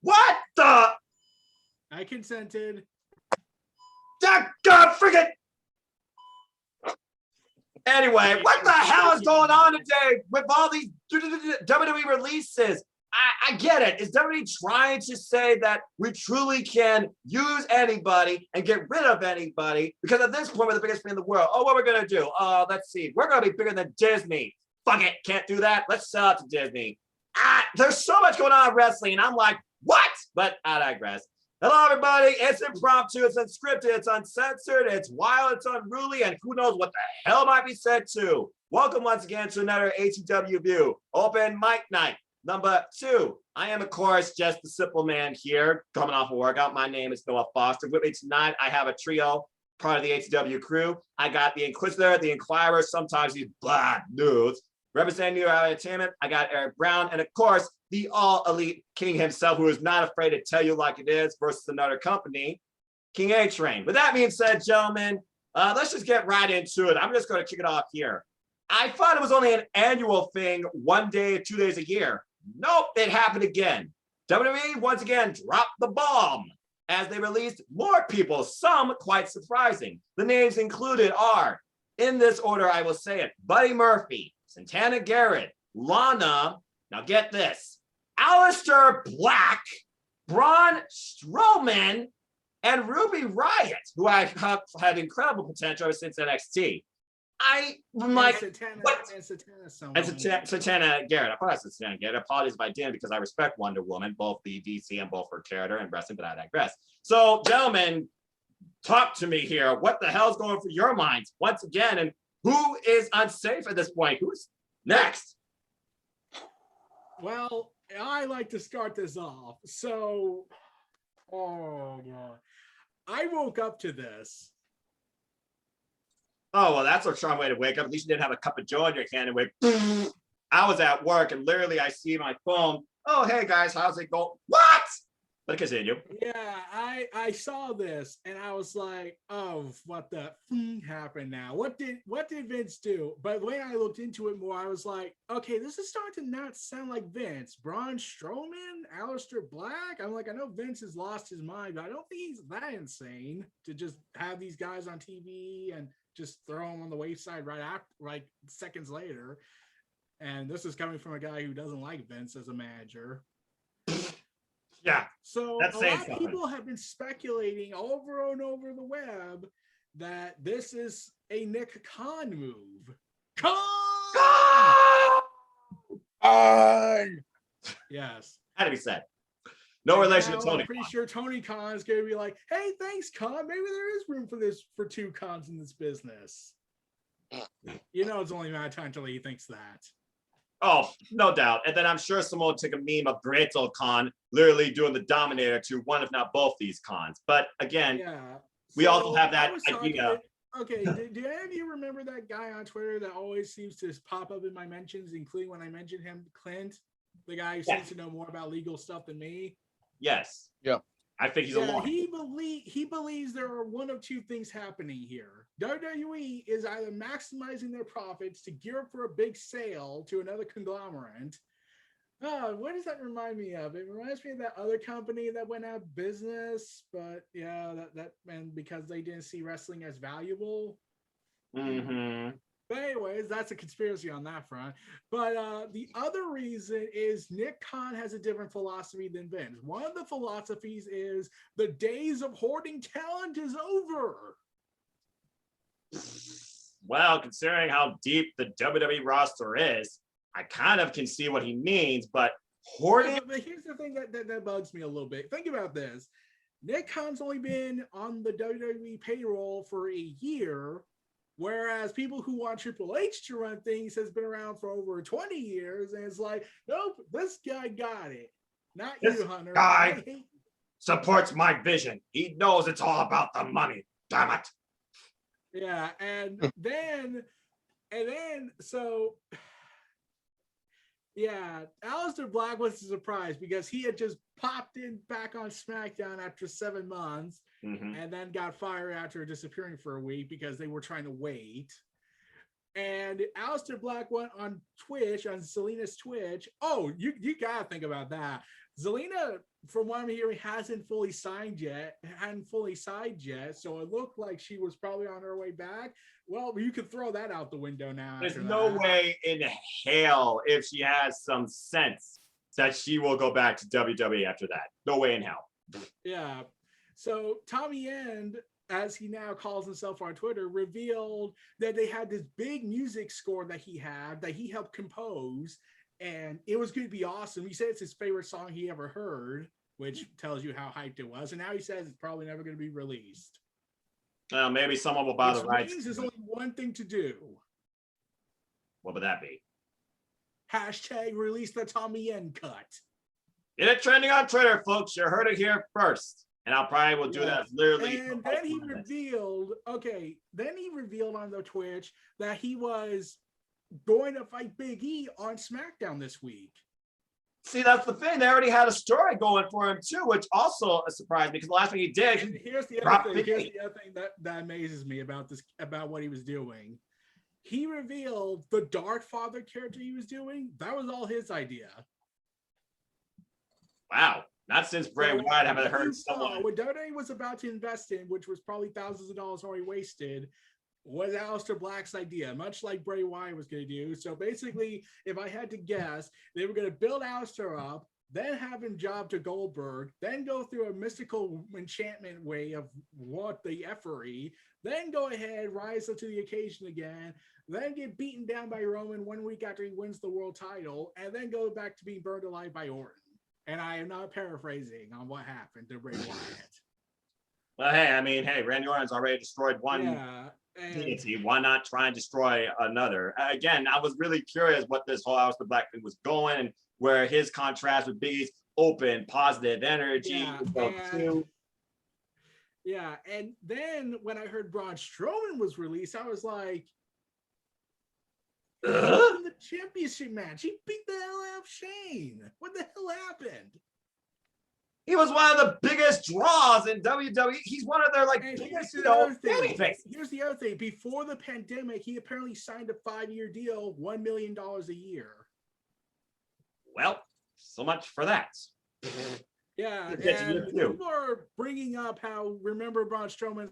What the? I consented. God friggin'. Anyway, what the hell is going on today with all these WWE releases? I get it. Is WWE trying to say that we truly can use anybody and get rid of anybody? Because at this point, we're the biggest thing in the world. Oh, what we're going to do? Let's see. We're going to be bigger than Disney. Fuck it. Can't do that. Let's sell it to Disney. There's so much going on in wrestling. And I'm like, what? But I digress. Hello, everybody. It's impromptu. It's unscripted. It's uncensored. It's wild. It's unruly. And who knows what the hell might be said too. Welcome once again to another ATW View. Open mic night. Number 2, I am, of course, just the simple man here, coming off a workout. My name is Noah Foster. With me tonight, I have a trio, part of the ATW crew. I got the Inquisitor, the Inquirer, sometimes he's Black News. Representing New Entertainment, I got Eric Brown, and of course, the all-elite king himself, who is not afraid to tell you like it is, versus another company, King A-Train. With that being said, gentlemen, let's just get right into it. I'm just going to kick it off here. I thought it was only an annual thing, 1 day, 2 days a year. Nope, it happened again. WWE once again dropped the bomb as they released more people, some quite surprising. The names included are, in this order I will say it, Buddy Murphy, Santana Garrett, Lana, now get this, Aleister Black, Braun Strowman, and Ruby Riott, who I have had incredible potential ever since NXT. I'm like, what? And Santana Garrett. I thought I said Santana Garrett. Apologies if I didn't, because I respect Wonder Woman, both the DC and both her character and wrestling, but I digress. So, gentlemen, talk to me here. What the hell's going through your minds once again? And who is unsafe at this point? Who's next? Well, I like to start this off. So, oh, God. I woke up to this. Oh, well, that's a charming way to wake up. At least you didn't have a cup of joe in your hand and wake. I was at work and literally I see my phone. Oh, hey guys, how's it going? What? But continue. Yeah, I saw this and I was like, oh, what the happened now? What did Vince do? But when I looked into it more, I was like, okay, this is starting to not sound like Vince. Braun Strowman, Aleister Black. I'm like, I know Vince has lost his mind, but I don't think he's that insane to just have these guys on TV and just throw them on the wayside right after, like seconds later. And this is coming from a guy who doesn't like Vince as a manager. Yeah. So a lot of people have been speculating over and over the web that this is a Nick Khan move. Khan! Yes. Had to be said. No relation to Tony. I'm pretty sure Tony Khan is going to be like, hey, thanks, Khan. Maybe there is room for 2 Khans in this business. You know, it's only a matter of time until he thinks that. Oh, no doubt. And then I'm sure someone will take a meme of Great Old Khan literally doing the Dominator to one, if not both, these Khans. But again, we also have that idea. Okay, do any of you remember that guy on Twitter that always seems to pop up in my mentions, including when I mentioned him, Clint, the guy who seems to know more about legal stuff than me? Yes. Yeah. I think he's a lawyer. He believes there are one of 2 things happening here. WWE is either maximizing their profits to gear up for a big sale to another conglomerate. What does that remind me of? It reminds me of that other company that went out of business, but yeah, that and because they didn't see wrestling as valuable. Mm-hmm. But anyways, that's a conspiracy on that front. But the other reason is Nick Khan has a different philosophy than Vince. One of the philosophies is the days of hoarding talent is over. Well, considering how deep the WWE roster is, I kind of can see what he means, but hoarding... Yeah, but here's the thing that bugs me a little bit. Think about this. Nick Khan's only been on the WWE payroll for a year, whereas people who want Triple H to run things has been around for over 20 years, and it's like, nope, this guy got it. Not this you, Hunter. Guy supports my vision. He knows it's all about the money. Damn it. Yeah, and then, so, yeah, Aleister Black was a surprise because he had just popped in back on SmackDown after 7 months. And then got fired after disappearing for a week because they were trying to wait. And Aleister Black went on Twitch, on Zelina's Twitch. Oh, you gotta think about that. Zelina, from what I'm hearing, hadn't fully signed yet. So it looked like she was probably on her way back. Well, you could throw that out the window now. There's no way in hell, if she has some sense, that she will go back to WWE after that. No way in hell. Yeah. So Tommy End, as he now calls himself on Twitter, revealed that they had this big music score that he helped compose, and it was going to be awesome. He said it's his favorite song he ever heard, which tells you how hyped it was. And now he says it's probably never going to be released. Maybe someone will buy the rights. There's only one thing to do. What would that be? # release the Tommy End cut. Get it trending on Twitter, folks. You heard it here first. And I'll probably will do that literally. And then he revealed, on the Twitch that he was going to fight Big E on SmackDown this week. See, that's the thing. They already had a story going for him too, which also a surprise because the last thing he did. And here's the other thing that amazes me about what he was doing. He revealed the Dark Father character he was doing. That was all his idea. Wow. Not since Bray Wyatt haven't heard someone. What WWE was about to invest in, which was probably thousands of dollars already wasted, was Aleister Black's idea, much like Bray Wyatt was going to do. So basically, if I had to guess, they were going to build Aleister up, then have him job to Goldberg, then go through a mystical enchantment way of what the effery, then go ahead, rise up to the occasion again, then get beaten down by Roman 1 week after he wins the world title, and then go back to being burned alive by Orton. And I am not paraphrasing on what happened to Bray Wyatt. Well, hey, Randy Orton's already destroyed one deity. Why not try and destroy another? Again, I was really curious what this whole Aleister Black thing was going and where his contrast with Biggie's open, positive energy. And then when I heard Braun Strowman was released, I was like, in the championship match, he beat the hell out of Shane. What the hell happened? He was one of the biggest draws in WWE. He's one of their biggest babyfaces. Here's the other thing. Before the pandemic, he apparently signed a 5-year deal, $1 million a year. Well, so much for that. Yeah, and people are bringing up how, remember Braun Strowman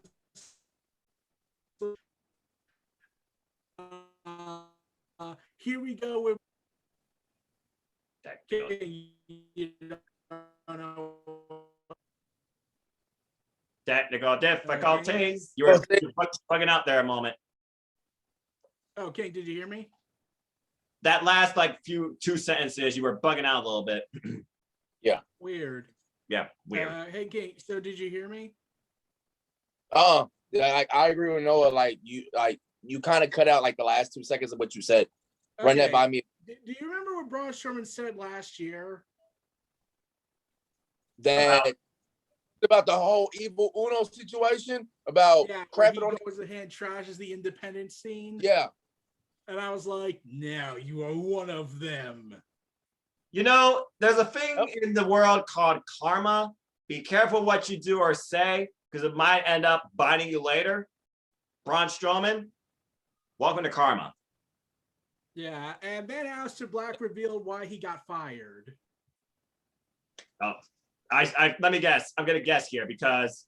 here we go with technical difficulties. You were bugging out there a moment. Okay, did you hear me? That last 2 sentences, you were bugging out a little bit. Yeah. Weird. Yeah, weird. Hey, Kate. So did you hear me? I agree with Noah. You kind of cut out the last 2 seconds of what you said. Okay. Run that by me. Do you remember what Braun Strowman said last year? That about the whole Evil Uno situation about crapping on the hand trashes the independent scene. Yeah. And I was like, now you are one of them. There's a thing in the world called karma. Be careful what you do or say, because it might end up biting you later. Braun Strowman, welcome to karma. Yeah, and then Aleister Black revealed why he got fired. Oh, let me guess. I'm gonna guess here because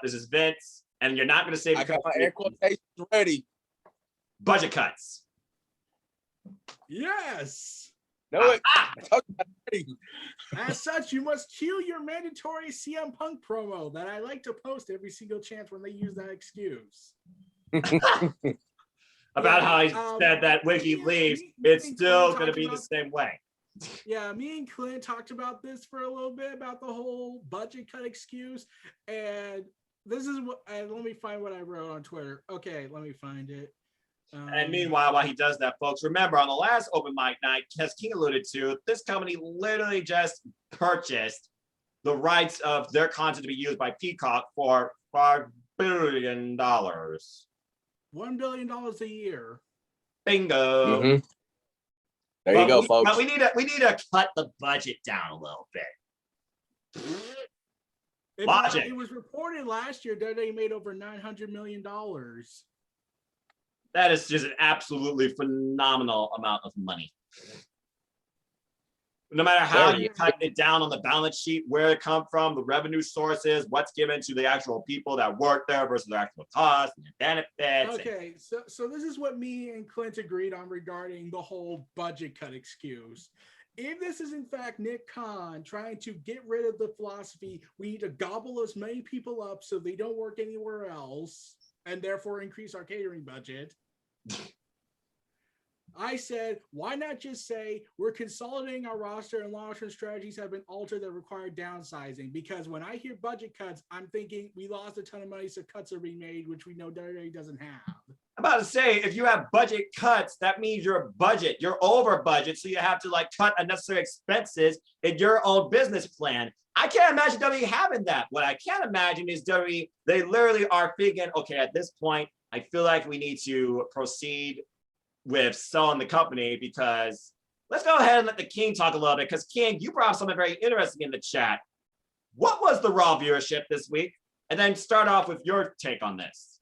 this is Vince, and you're not gonna say. I got my air quotations ready. Budget cuts. Yes. No, As such, you must cue your mandatory CM Punk promo that I like to post every single chance when they use that excuse. About how he said that when he leaves, it's still going to be the same way. Yeah, me and Clint talked about this for a little bit, about the whole budget cut excuse. And this is what, let me find what I wrote on Twitter. Okay, let me find it. And meanwhile, while he does that, folks, remember on the last open mic night, as King alluded to, this company literally just purchased the rights of their content to be used by Peacock for $5 billion. $1 billion a year. Bingo. Mm-hmm. There you go, folks. But we need to cut the budget down a little bit. It was reported last year that they made over $900 million. That is just an absolutely phenomenal amount of money. No matter how you cut it down on the balance sheet, where it come from, the revenue sources, what's given to the actual people that work there versus their actual costs and their benefits. Okay, so this is what me and Clint agreed on regarding the whole budget cut excuse. If this is in fact Nick Khan trying to get rid of the philosophy, we need to gobble as many people up so they don't work anywhere else and therefore increase our catering budget. I said, why not just say we're consolidating our roster and long-term strategies have been altered that require downsizing? Because when I hear budget cuts, I'm thinking we lost a ton of money, so cuts are being made, which we know WWE doesn't have. I'm about to say, if you have budget cuts, that means you're over budget, so you have to like cut unnecessary expenses in your own business plan. I can't imagine WWE having that. What I can imagine is WWE, they literally are thinking, okay, at this point, I feel like we need to proceed with selling the company, because let's go ahead and let the King talk a little bit, because King, you brought up something very interesting in the chat. What was the Raw viewership this week? And then start off with your take on this.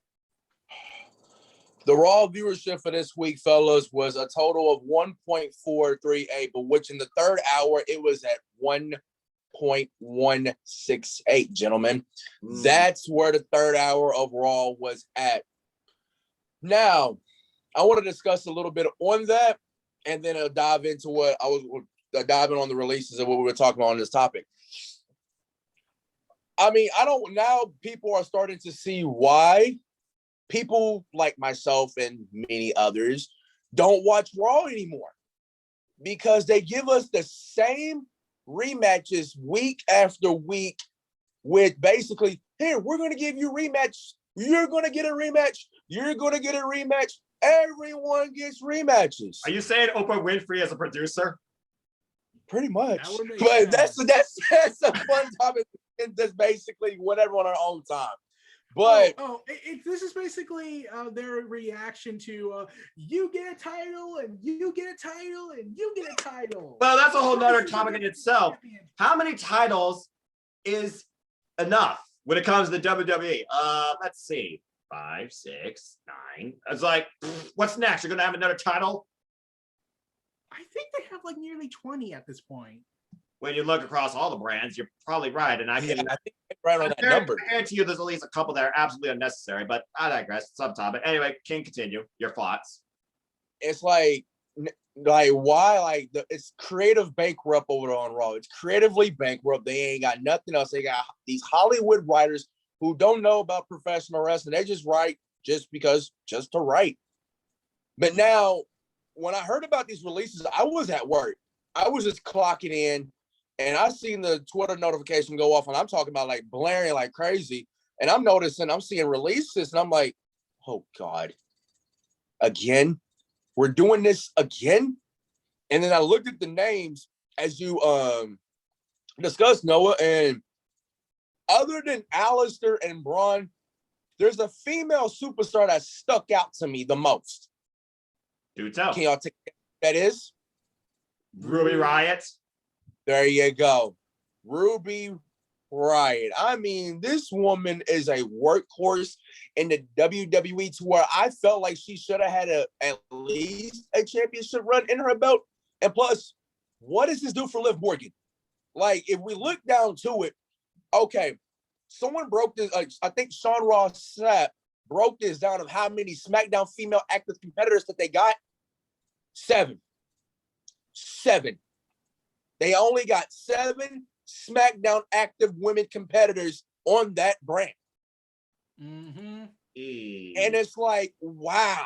The Raw viewership for this week, fellas, was a total of 1.438, but which in the third hour, it was at 1.168, gentlemen. That's where the third hour of Raw was at. Now, I want to discuss a little bit on that, and then I'll dive into what I was diving on the releases of what we were talking about on this topic. I mean, now people are starting to see why people like myself and many others don't watch Raw anymore, because they give us the same rematches week after week with basically, here, we're going to give you a rematch. You're going to get a rematch. You're going to get a rematch. Everyone gets rematches. Are you saying Oprah Winfrey as a producer? Pretty much. But that's a fun topic. That's basically whatever on our own time. But this is basically their reaction to you get a title and you get a title and you get a title. Well, that's a whole nother topic in itself. How many titles is enough when it comes to the WWE? Let's see. 5, 6, 9. It's like, what's next? You're gonna have another title? I think they have like nearly 20 at this point. When you look across all the brands, you're probably right. And I think right on that number. I guarantee you there's at least a couple that are absolutely unnecessary, but I digress. Subtopic. Anyway, King, continue. Your thoughts. It's like why? It's creative bankrupt over there on Raw. It's creatively bankrupt. They ain't got nothing else. They got these Hollywood writers who don't know about professional wrestling. They just write just to write. But now, when I heard about these releases, I was at work. I was just clocking in, and I seen the Twitter notification go off, and I'm talking about like blaring like crazy. And I'm seeing releases, and I'm like, oh God, again? We're doing this again? And then I looked at the names as you discussed, Noah, and other than Alistair and Braun, there's a female superstar that stuck out to me the most. Do tell. Can y'all take that is? Ruby Riott. There you go. Ruby Riott. I mean, this woman is a workhorse in the WWE to where I felt like she should have had at least a championship run in her belt. And plus, what does this do for Liv Morgan? Like, if we look down to it, okay, someone broke this. I think Sean Ross Sapp broke this down of how many SmackDown female active competitors that they got. 7. They only got 7 SmackDown active women competitors on that brand. Mm-hmm. And it's like, wow,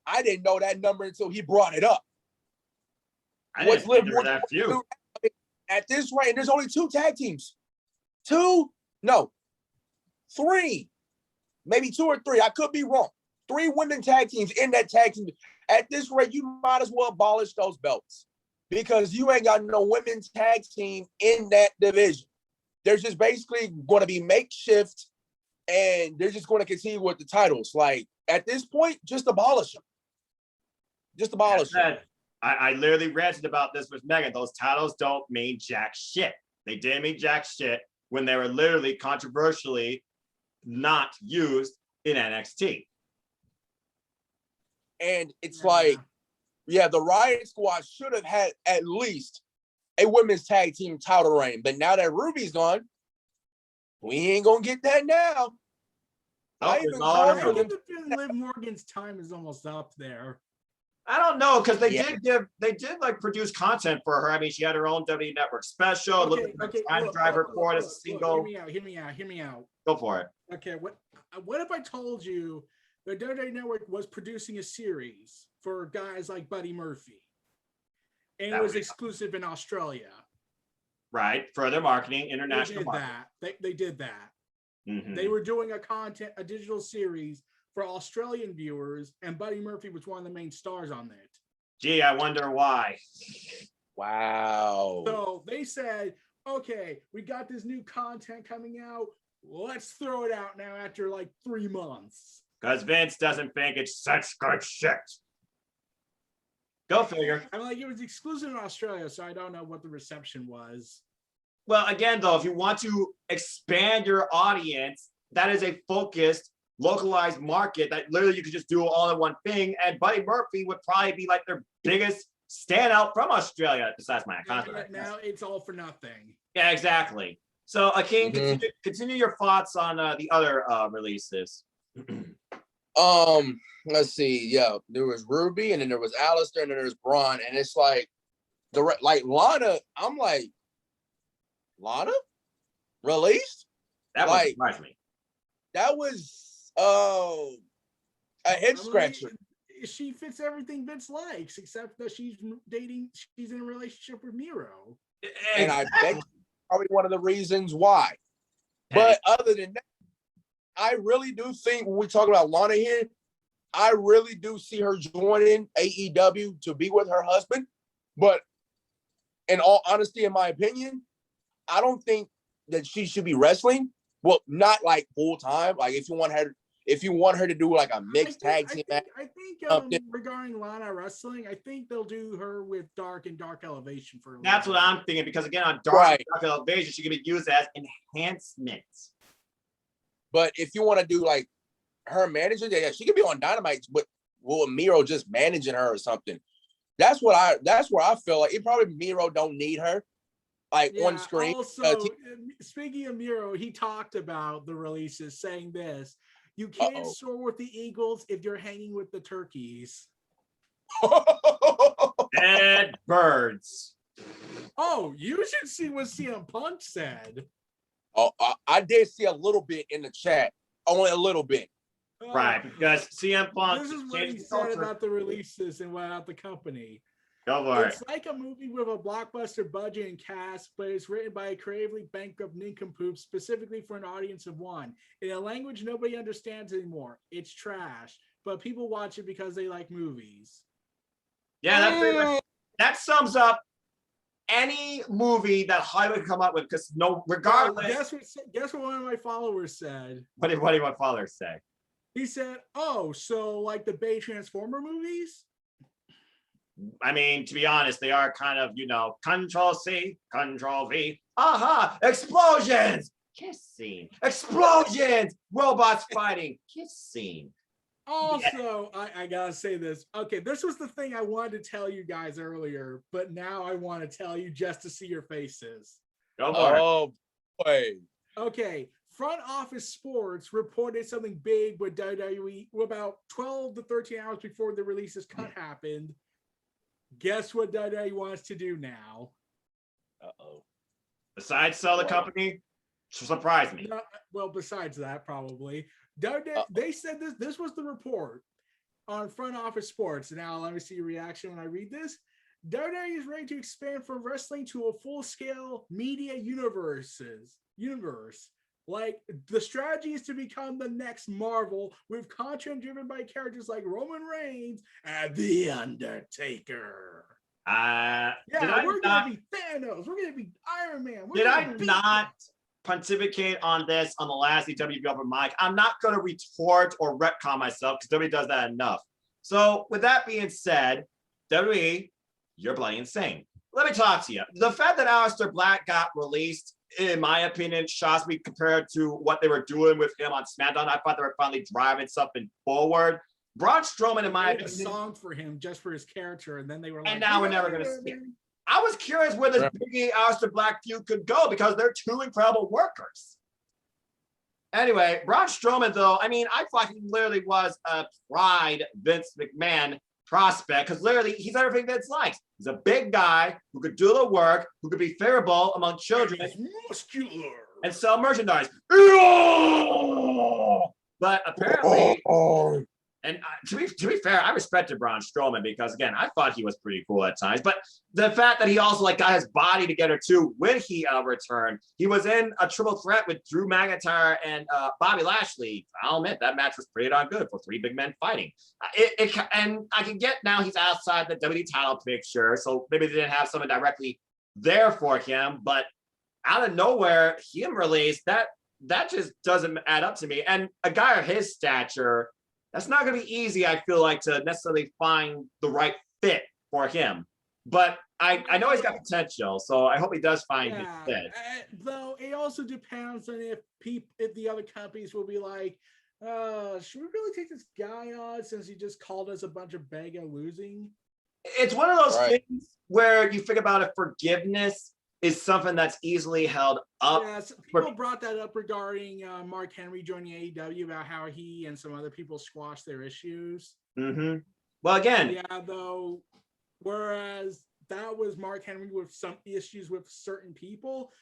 I didn't know that number until he brought it up. I didn't think there were that few. At this rate, and there's only 2 tag teams. 2? No. 3. Maybe 2 or 3. I could be wrong. 3 women tag teams in that tag team. At this rate, you might as well abolish those belts, because you ain't got no women's tag team in that division. They're just basically going to be makeshift, and they're just going to continue with the titles. Like, at this point, just abolish them. Just abolish them. I literally ranted about this with Megan. Those titles don't mean jack shit. They didn't mean jack shit when they were literally controversially not used in NXT. And it's like, yeah, the Riot Squad should have had at least a women's tag team title reign. But now that Ruby's gone, we ain't gonna get that now. I get the feeling Liv Morgan's time is almost up there. I don't know, because they did like produce content for her. I mean, she had her own WWE Network special. Okay, Time Drive Report as a single. Hear me out. Go for it. Okay, what if I told you the WWE Network was producing a series for guys like Buddy Murphy, and it was exclusive in Australia? Right, further marketing, international marketing. They did that. Mm-hmm. They were doing a digital series for Australian viewers, and Buddy Murphy was one of the main stars on it. Gee, I wonder why. Wow. So they said, okay, we got this new content coming out. Let's throw it out now after like 3 months. Because Vince doesn't think it's such good shit. Go figure. I'm like, it was exclusive in Australia, so I don't know what the reception was. Well, again, though, if you want to expand your audience, that is a focused, localized market that literally you could just do all in one thing. And Buddy Murphy would probably be like their biggest standout from Australia, besides my contract. Now it's all for nothing. Yeah, exactly. So, Akeem, continue your thoughts on the other releases. Let's see. Yeah, there was Ruby, and then there was Alistair, and then there's Braun, and it's like Lana. I'm like, Lana released? That would surprise me. That was a head scratcher. She fits everything Vince likes, except that she's in a relationship with Miro. And I bet probably one of the reasons why. But other than that, I really do think when we talk about Lana here, I really do see her joining AEW to be with her husband. But in all honesty, in my opinion, I don't think that she should be wrestling. Well, not like full time. Like if you want her to do like a mixed tag team match. I think regarding Lana wrestling, I think they'll do her with Dark and Dark Elevation for a little That's bit. what I'm thinking, because again, on Dark Elevation, she can be used as enhancements. But if you want to do like her manager, yeah, she could be on Dynamite, but will Miro just managing her or something? That's where I feel like it probably Miro don't need her. Like on screen. Also, speaking of Miro, he talked about the releases, saying this: you can't soar with the eagles if you're hanging with the turkeys. Dead birds. Oh, you should see what CM Punk said. Oh, I did see a little bit in the chat, only a little bit. Right, because CM Punk. This is what he said about the releases and about the company. Go for it. It's like a movie with a blockbuster budget and cast, but it's written by a creatively bankrupt nincompoop specifically for an audience of one. In a language nobody understands anymore. It's trash, but people watch it because they like movies. Yeah, that sums up any movie that Hollywood can come up with, because regardless. Guess what one of my followers said? What did my father say? He said, "Oh, so like the Bay Transformer movies?" I mean, to be honest, they are kind of, Control C, Control V. Aha! Explosions! Kiss scene. Explosions! Robots fighting. Kiss scene. Also, I gotta say this. Okay, this was the thing I wanted to tell you guys earlier, but now I want to tell you just to see your faces. Go for it. Oh, boy. Okay, Front Office Sports reported something big with WWE about 12 to 13 hours before the release's cut happened. Guess what WWE wants to do now? Besides sell the company, surprise me. No, well, besides that, probably. They said this was the report on Front Office Sports. Now, let me see your reaction when I read this. WWE is ready to expand from wrestling to a full-scale media universe. Like, the strategy is to become the next Marvel with content driven by characters like Roman Reigns and The Undertaker. We're gonna be Thanos. We're gonna be Iron Man. Did I not pontificate on this on the last ATW open mic? I'm not gonna retort or retcon myself because WWE does that enough. So with that being said, WWE, you're bloody insane. Let me talk to you. The fact that Aleister Black got released, in my opinion, shocks me compared to what they were doing with him on SmackDown. I thought they were finally driving something forward. Braun Strowman, in my made a opinion, song for him just for his character, and then they were like, and now we're never going to see it. I was curious where this Biggie Aleister Black feud could go because they're two incredible workers. Anyway, Braun Strowman, though, I mean, I thought he literally was a pride Vince McMahon prospect because literally he's everything Vince likes. He's a big guy who could do the work, who could be favorable among children, muscular, and sell merchandise. But apparently, and to be fair, I respected Braun Strowman because, again, I thought he was pretty cool at times. But the fact that he also like got his body together too when he returned, he was in a triple threat with Drew McIntyre and Bobby Lashley. I'll admit that match was pretty darn good for three big men fighting. And I can get now he's outside the WWE title picture, so maybe they didn't have someone directly there for him. But out of nowhere, him released that just doesn't add up to me. And a guy of his stature, that's not going to be easy, I feel like, to necessarily find the right fit for him. But I know he's got potential, so I hope he does find his fit. Though it also depends on if the other companies will be like, should we really take this guy on since he just called us a bunch of bega losing? It's one of those things where you think about if forgiveness is something that's easily held up. Yes, people brought that up regarding Mark Henry joining AEW about how he and some other people squashed their issues. Mm-hmm. Well, again, yeah, though, whereas that was Mark Henry with some issues with certain people,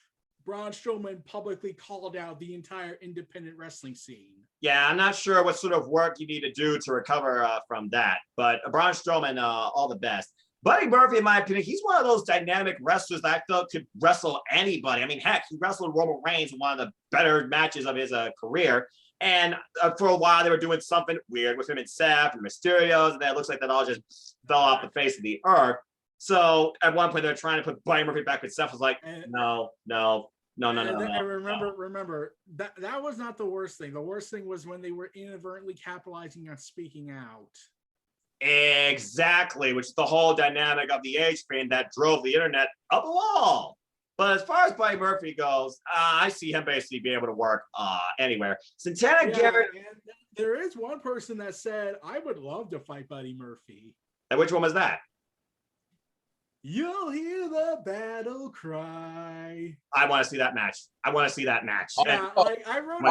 Braun Strowman publicly called out the entire independent wrestling scene. Yeah, I'm not sure what sort of work you need to do to recover from that, but Braun Strowman, all the best. Buddy Murphy, in my opinion, he's one of those dynamic wrestlers that I felt could wrestle anybody. I mean, heck, he wrestled Roman Reigns in one of the better matches of his career. And for a while, they were doing something weird with him and Seth and Mysterios, and then it looks like that all just fell off the face of the earth. So at one point, they were trying to put Buddy Murphy back with Seth. Was like, no. Remember that was not the worst thing. The worst thing was when they were inadvertently capitalizing on speaking out. Exactly, which is the whole dynamic of the age screen that drove the internet up a wall. But as far as Buddy Murphy goes, I see him basically being able to work anywhere. Santana Garrett. And there is one person that said, I would love to fight Buddy Murphy. And which one was that? You'll hear the battle cry. I want to see that match. Yeah, I wrote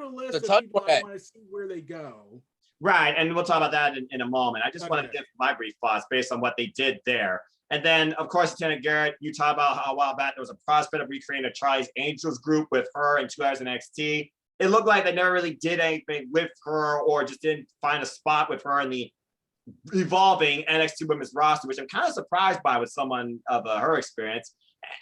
a list of people I want to see where they go. Right, and we'll talk about that in a moment. I just want to give my brief thoughts based on what they did there. And then, of course, Santana Garrett, you talk about how a while back there was a prospect of recreating a Charlie's Angels group with her and 2 hours in NXT. It looked like they never really did anything with her or just didn't find a spot with her in the evolving NXT women's roster, which I'm kind of surprised by with someone of her experience.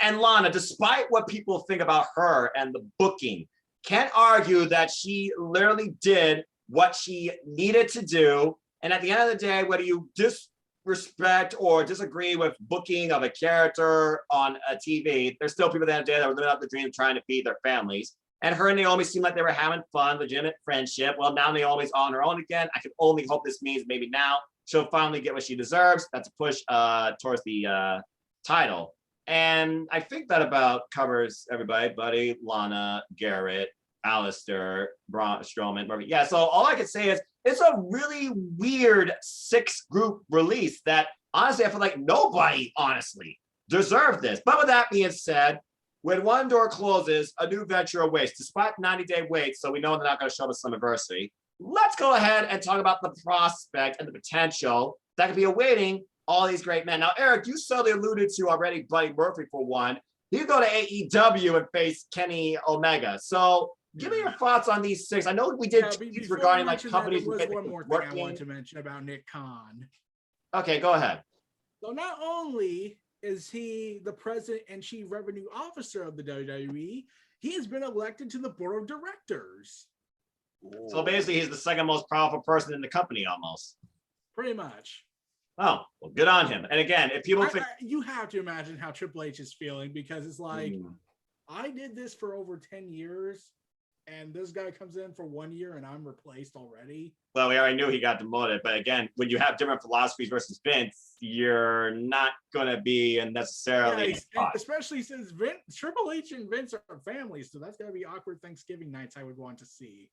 And Lana, despite what people think about her and the booking, can't argue that she literally did what she needed to do. And at the end of the day, whether you disrespect or disagree with booking of a character on a TV, there's still people at the end of the day that were living out the dream trying to feed their families. And her and Naomi seemed like they were having fun, legitimate friendship. Well, now Naomi's on her own again. I can only hope this means maybe now she'll finally get what she deserves. That's a push towards the title. And I think that about covers everybody, Buddy, Lana, Garrett, Alistair, Braun Strowman, Murphy. Yeah, so all I can say is it's a really weird 6-group release that honestly, I feel like nobody honestly deserved this. But with that being said, when one door closes, a new venture awaits. Despite 90-day wait, so we know they're not going to show us Summerversary. Let's go ahead and talk about the prospect and the potential that could be awaiting all these great men. Now, Eric, you solely alluded to already Buddy Murphy for one. He could go to AEW and face Kenny Omega. So give me your thoughts on these 6. I know we did tweets regarding like companies. There was one more thing I wanted to mention about Nick Khan. Okay, go ahead. So not only is he the president and chief revenue officer of the WWE, he has been elected to the board of directors. So basically, he's the second most powerful person in the company, almost. Pretty much. Oh, well, good on him. And again, if people think you have to imagine how Triple H is feeling, because it's like, I did this for over 10 years, and this guy comes in for 1 year, and I'm replaced already. Well, we already knew he got demoted, but again, when you have different philosophies versus Vince, you're not going to be necessarily. Yeah, especially since Triple H and Vince are family, so that's going to be awkward Thanksgiving nights I would want to see.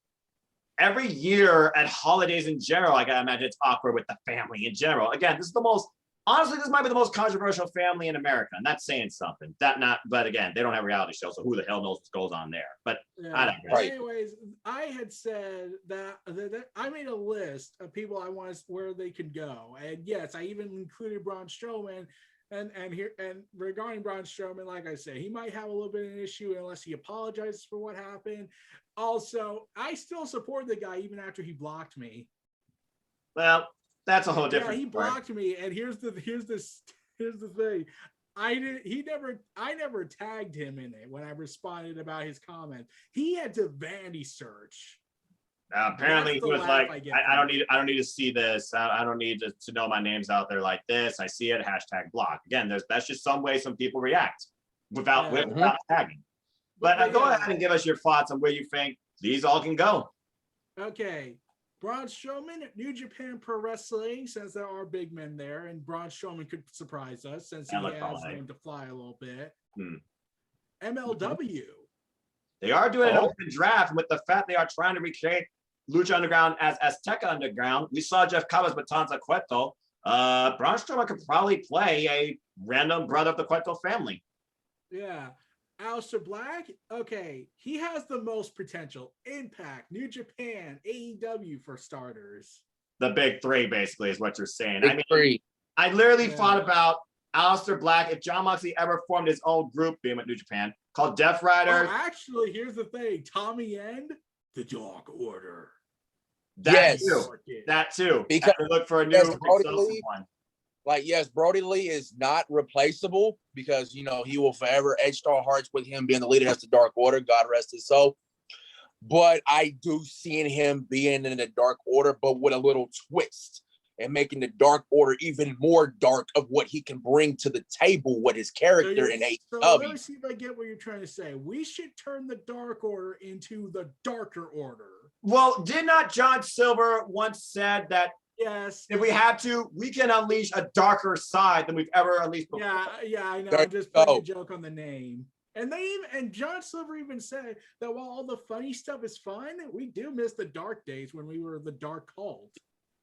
every year at holidays in general, I gotta imagine it's awkward with the family in general. Again, this is the most, honestly, this might be the most controversial family in America, and that's saying something. But again, they don't have a reality show, so who the hell knows what goes on there? But I don't know. Right. Anyways, I had said that I made a list of people I want where they could go, and yes, I even included Braun Strowman. And regarding Braun Strowman, like I said, he might have a little bit of an issue unless he apologizes for what happened. Also, I still support the guy even after he blocked me. Well, that's a whole different. Yeah, he blocked me, and here's the thing. I never tagged him in it when I responded about his comment. He had to vanity search. Apparently he was like, I don't need to see this. I don't need to know my name's out there like this. I see it, #block. Again, that's just some way some people react without tagging. But go ahead and give us your thoughts on where you think these all can go. Okay. Braun Strowman, New Japan Pro Wrestling, since there are big men there, and Braun Strowman could surprise us since he has room to fly a little bit. MLW. They are doing an open draft, and with the fact they are trying to recreate Lucha Underground as Azteca Underground. We saw Jeff Cabas Matanza Cueto. Braun Strowman could probably play a random brother of the Cueto family. Yeah. Aleister Black, okay, he has the most potential. Impact, New Japan, AEW for starters. The big three, basically, is what you're saying. Three. I literally thought about Aleister Black if Jon Moxley ever formed his own group, being with New Japan, called Death Riders. Oh, actually, here's the thing. Tommy End, the Dark Order. That too. Because look for a new one. Like, yes, Brody Lee is not replaceable because, he will forever edge our hearts with him being the leader of the Dark Order. God rest his soul. But I do see him being in the Dark Order, but with a little twist and making the Dark Order even more dark of what he can bring to the table with his character in AEW. So let me see if I get what you're trying to say. We should turn the Dark Order into the Darker Order. Well, did not John Silver once said that yes, if we had to, we can unleash a darker side than we've ever unleashed before? Yeah, I know. I'm just putting a joke on the name. And John Silver even said that while all the funny stuff is fun, we do miss the dark days when we were the Dark Cult.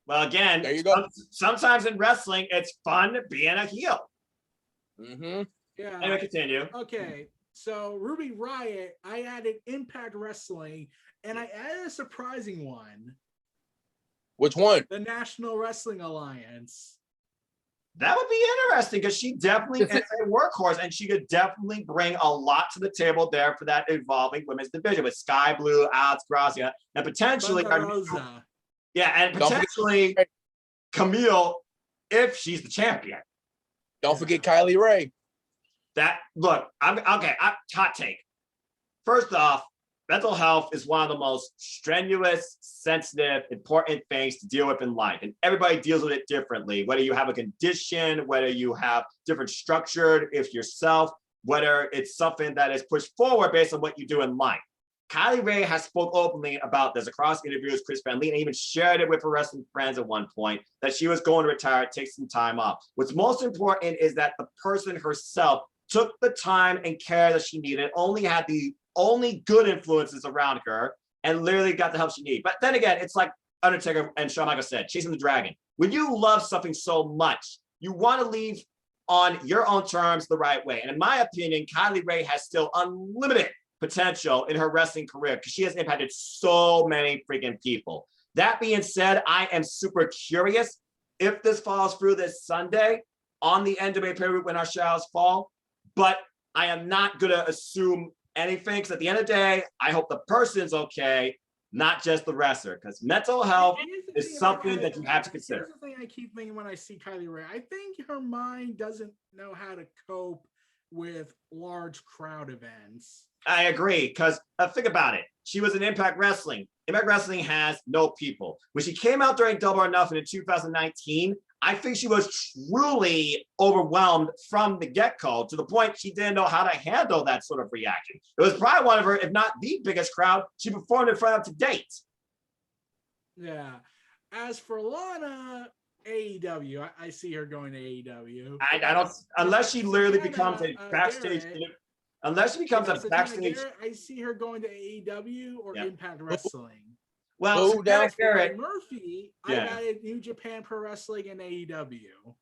Well, again, there you go. Sometimes in wrestling, it's fun being a heel. Mm-hmm. Yeah. Anyway, continue. Okay, so Ruby Riott, I added Impact Wrestling, and I added a surprising one. Which one? The National Wrestling Alliance. That would be interesting because she definitely is a workhorse, and she could definitely bring a lot to the table there for that evolving women's division with Sky Blue, Alex Gracia, and potentially Camille if she's the champion. Don't forget Kylie Ray. Hot take. First off, mental health is one of the most strenuous, sensitive, important things to deal with in life. And everybody deals with it differently, whether you have a condition, whether you have different structured, if yourself, whether it's something that is pushed forward based on what you do in life. Kylie Ray has spoke openly about this across interviews with Chris Van Lee, and even shared it with her wrestling friends at one point that she was going to retire, take some time off. What's most important is that the person herself took the time and care that she needed, only had the only good influences around her, and literally got the help she needed. But then again, it's like Undertaker and Shawn Michaels said, chasing the dragon. When you love something so much, you want to leave on your own terms the right way. And in my opinion, Kylie Ray has still unlimited potential in her wrestling career because she has impacted so many freaking people. That being said, I am super curious if this falls through this Sunday on the NWA pay-per-view when our shadows fall, but I am not going to assume anything because at the end of the day, I hope the person's okay, not just the wrestler, because mental health is something that you have to consider. Here's the thing I keep thinking when I see Kylie Ray. I think her mind doesn't know how to cope with large crowd events. I agree, because think about it. She was in Impact Wrestling. Impact Wrestling has no people. When she came out during Double or Nothing in 2019, I think she was truly overwhelmed from the get-go to the point she didn't know how to handle that sort of reaction. It was probably one of her, if not the biggest crowd she performed in front of to date. Yeah. As for Lana, AEW, I see her going to AEW. I don't, unless she literally becomes a backstage, unless she becomes a backstage. I see her going to AEW or Impact Wrestling. Well, Who down for Garrett, Murphy, Yeah. I added New Japan Pro Wrestling and AEW.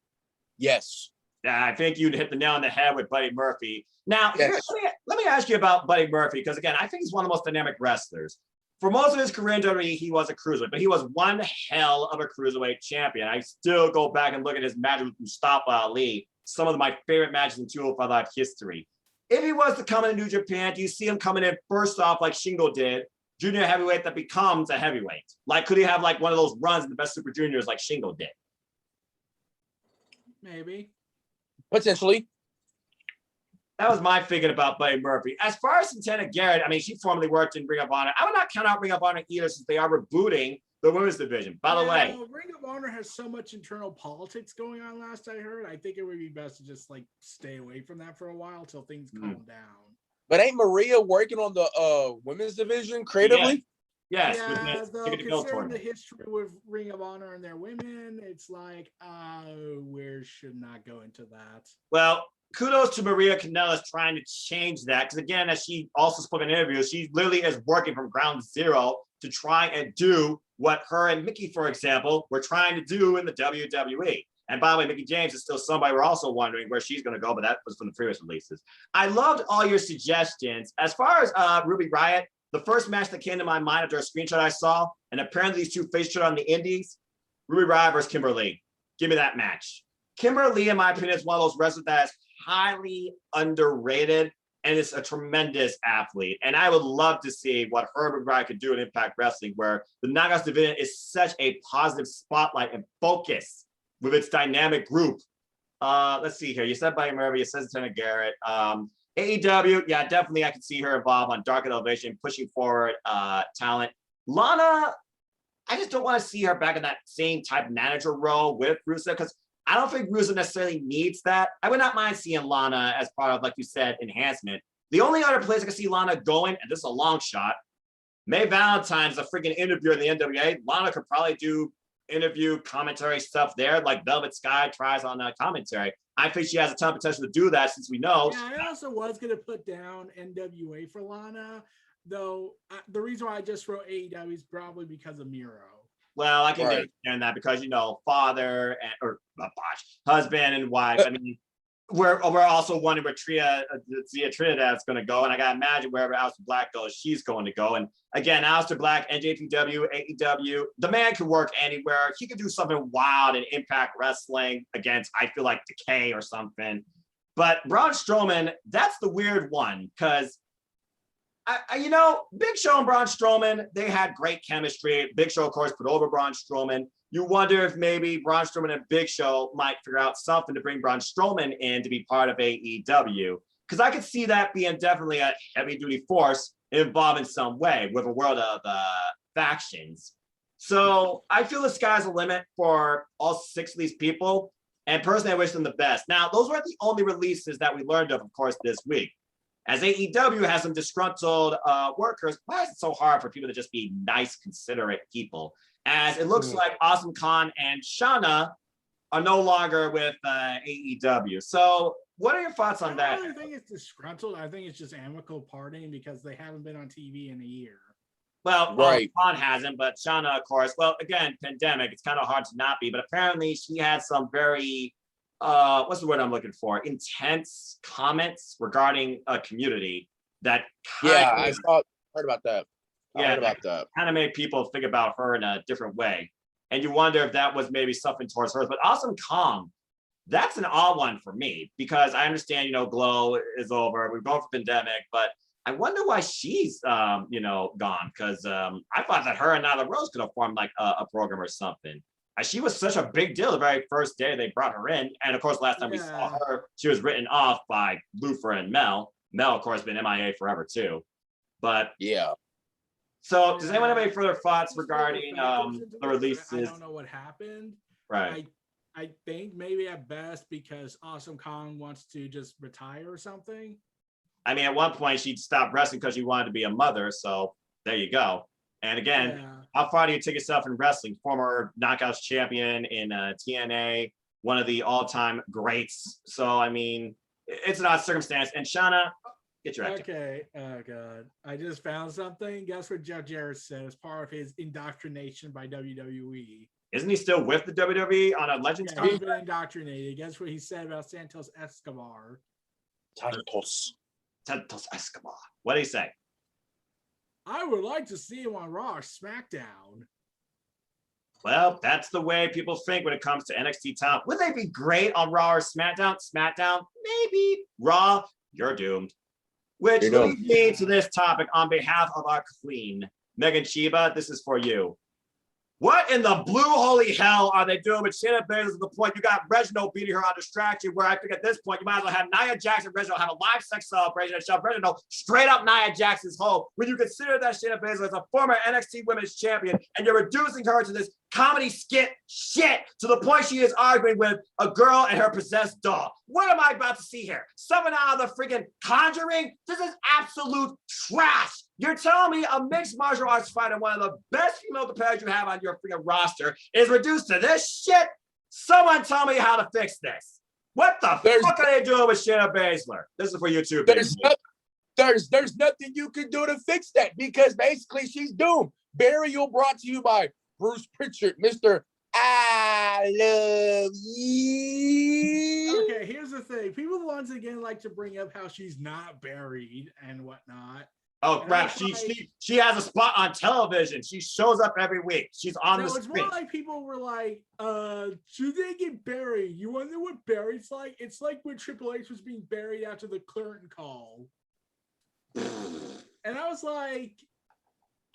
Yes. I think you'd hit the nail on the head with Buddy Murphy. Now, Yes. let me ask you about Buddy Murphy, because again, I think he's one of the most dynamic wrestlers. For most of his career in WWE, he was a cruiserweight, but he was one hell of a cruiserweight champion. I still go back and look at his matches with Mustafa Ali, some of my favorite matches in 205 Live history. If he was to come into New Japan, do you see him coming in first off like Shingo did, junior heavyweight that becomes a heavyweight? Like, could he have like one of those runs in the best Super Juniors like Shingo did? Maybe. Potentially. That was my thinking about Buddy Murphy. As far as Santana Garrett, I mean, she formerly worked in Ring of Honor. I would not count out Ring of Honor either, since they are rebooting the women's division. By the way, Ring of Honor has so much internal politics going on. Last I heard, I think it would be best to just like stay away from that for a while till things calm down. But ain't Maria working on the women's division creatively? Yes. Yeah, though, considering the history with Ring of Honor and their women, it's like, we should not go into that. Well, kudos to Maria Kanellis trying to change that, because again, as she also spoke in interviews, she literally is working from ground zero to try and do what her and Mickey, for example, were trying to do in the WWE. And by the way, Mickey James is still somebody we're also wondering where she's going to go, but that was from the previous releases. I loved all your suggestions. As far as Ruby Riott, the first match that came to my mind after a screenshot I saw, and apparently these two faced each other on the indies, Ruby Riott versus Kimberly. Give me that match. Kimberly, in my opinion, is one of those wrestlers that is highly underrated and is a tremendous athlete. And I would love to see what Ruby Riott could do in Impact Wrestling, where the Knockouts division is such a positive spotlight and focus with its dynamic group. Let's see here. You said Buddy Murphy, you said Santana Garrett. AEW, yeah, definitely I can see her involved on Dark Elevation, pushing forward talent. Lana, I just don't want to see her back in that same type of manager role with Rusev, because I don't think Rusev necessarily needs that. I would not mind seeing Lana as part of, like you said, enhancement. The only other place I can see Lana going, and this is a long shot, Mae Valentine's a freaking interviewer in the NWA. Lana could probably do interview commentary stuff there, like Velvet Sky tries on commentary. I think she has a ton of potential to do that, since we know. Yeah, I also was going to put down NWA for Lana, though the reason why I just wrote AEW is probably because of Miro. Well, I can understand that, because, you know, father and, or not husband and wife. I mean, we're also wondering where Zia Trinidad's going to go, and I got to imagine wherever Aleister Black goes, she's going to go. And again, Aleister Black, NJPW, AEW, the man can work anywhere. He could do something wild in Impact Wrestling against, I feel like, Decay or something. But Braun Strowman, that's the weird one, because you know, Big Show and Braun Strowman, they had great chemistry. Big Show, of course, put over Braun Strowman. You wonder if maybe Braun Strowman and Big Show might figure out something to bring Braun Strowman in to be part of AEW. Because I could see that being definitely a heavy-duty force involved in some way with a world of factions. So I feel the sky's the limit for all 6 of these people. And personally, I wish them the best. Now, those weren't the only releases that we learned of course, this week. As AEW has some disgruntled workers, why is it so hard for people to just be nice, considerate people? As it looks like Awesome Khan and Shayna are no longer with AEW. So what are your thoughts on that? I don't think it's disgruntled. I think it's just amicable parting because they haven't been on TV in a year. Well, Khan hasn't, but Shayna, of course. Well, again, pandemic, it's kind of hard to not be, but apparently she had some very what's the word I'm looking for? Intense comments regarding a community that heard about that. I heard about that. Kind of made people think about her in a different way. And you wonder if that was maybe something towards her. But Awesome Kong, that's an odd one for me, because I understand, you know, Glow is over. We're going for pandemic, but I wonder why she's, you know, gone. Because I thought that her and Nyla Rose could have formed like a program or something. She was such a big deal the very first day they brought her in. And of course, last time we saw her, she was written off by Lufer and Mel. Mel, of course, been MIA forever too. But yeah. So does anyone have any further thoughts regarding the releases? I don't know what happened. Right. I think maybe at best because Awesome Kong wants to just retire or something. I mean, at one point she stopped wrestling because she wanted to be a mother. So there you go. And again, how far do you take yourself in wrestling? Former Knockouts champion in TNA, one of the all-time greats. So, I mean, it's an odd circumstance. And Shayna, Get your act. Okay. Oh god. I just found something. Guess what Jeff Jarrett said as part of his indoctrination by WWE. Isn't he still with the WWE on a Legends Yeah, he's contract? been indoctrinated. Guess what he said about Santos Escobar? Santos. Santos Escobar. What did he say? I would like to see him on Raw or SmackDown. Well, that's the way people think when it comes to NXT talent. Would they be great on Raw or SmackDown? SmackDown, maybe. Raw, you're doomed. Which leads me to this topic on behalf of our queen, Megan Chiba. This is for you. What in the blue holy hell are they doing with Shayna Baszler to the point you got Reginald beating her on distraction, where I think at this point you might as well have Nia Jax and Reginald have a live sex celebration and shove Reginald straight up Nia Jax's hole when you consider that Shayna Baszler is a former NXT Women's Champion and you're reducing her to this comedy skit shit to the point she is arguing with a girl and her possessed doll. What am I about to see here? Someone out of the freaking Conjuring? This is absolute trash. You're telling me a mixed martial arts fighter, one of the best female competitors you have on your freaking roster, is reduced to this shit? Someone tell me how to fix this. What the fuck are they doing with Shayna Baszler? This is for you too, baby. There's nothing you can do to fix that because basically she's doomed. Burial brought to you by Bruce Pritchard, Mr. I love you. Okay, here's the thing. People once again like to bring up how she's not buried and whatnot. Oh crap! She has a spot on television. She shows up every week. She's on the screen. It's more like people were like, should they get buried? You wonder what buried's like? It's like when Triple H was being buried after the curtain call. And I was like,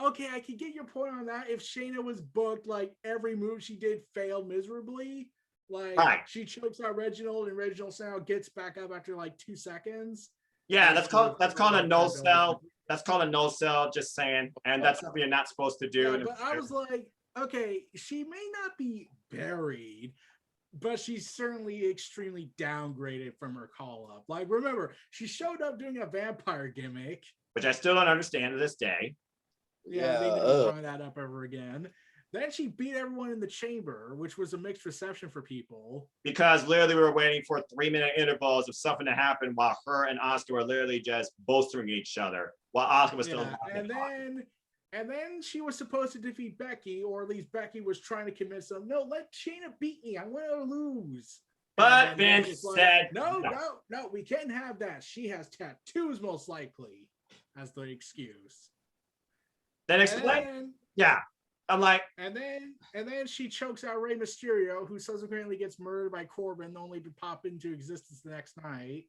okay, I could get your point on that if Shayna was booked, like every move she did failed miserably. Like she chokes out Reginald and Reginald somehow gets back up after like 2 seconds. Yeah, that's called a no sell. That's called a no sell, just saying. And that's something you're not supposed to do. Yeah, but I was like, okay, she may not be buried, but she's certainly extremely downgraded from her call up. Like, remember, she showed up doing a vampire gimmick, which I still don't understand to this day. Yeah, they never brought that up ever again. Then she beat everyone in the chamber, which was a mixed reception for people. Because literally we were waiting for 3-minute intervals of something to happen while her and Asuka were literally just bolstering each other while Asuka was still. And then she was supposed to defeat Becky, or at least Becky was trying to convince them, no, let Shayna beat me. I want to lose. But Vince said, no, we can't have that. She has tattoos, most likely, as the excuse. Then explain. Yeah. I'm like, and then she chokes out Rey Mysterio, who subsequently gets murdered by Corbin, only to pop into existence the next night.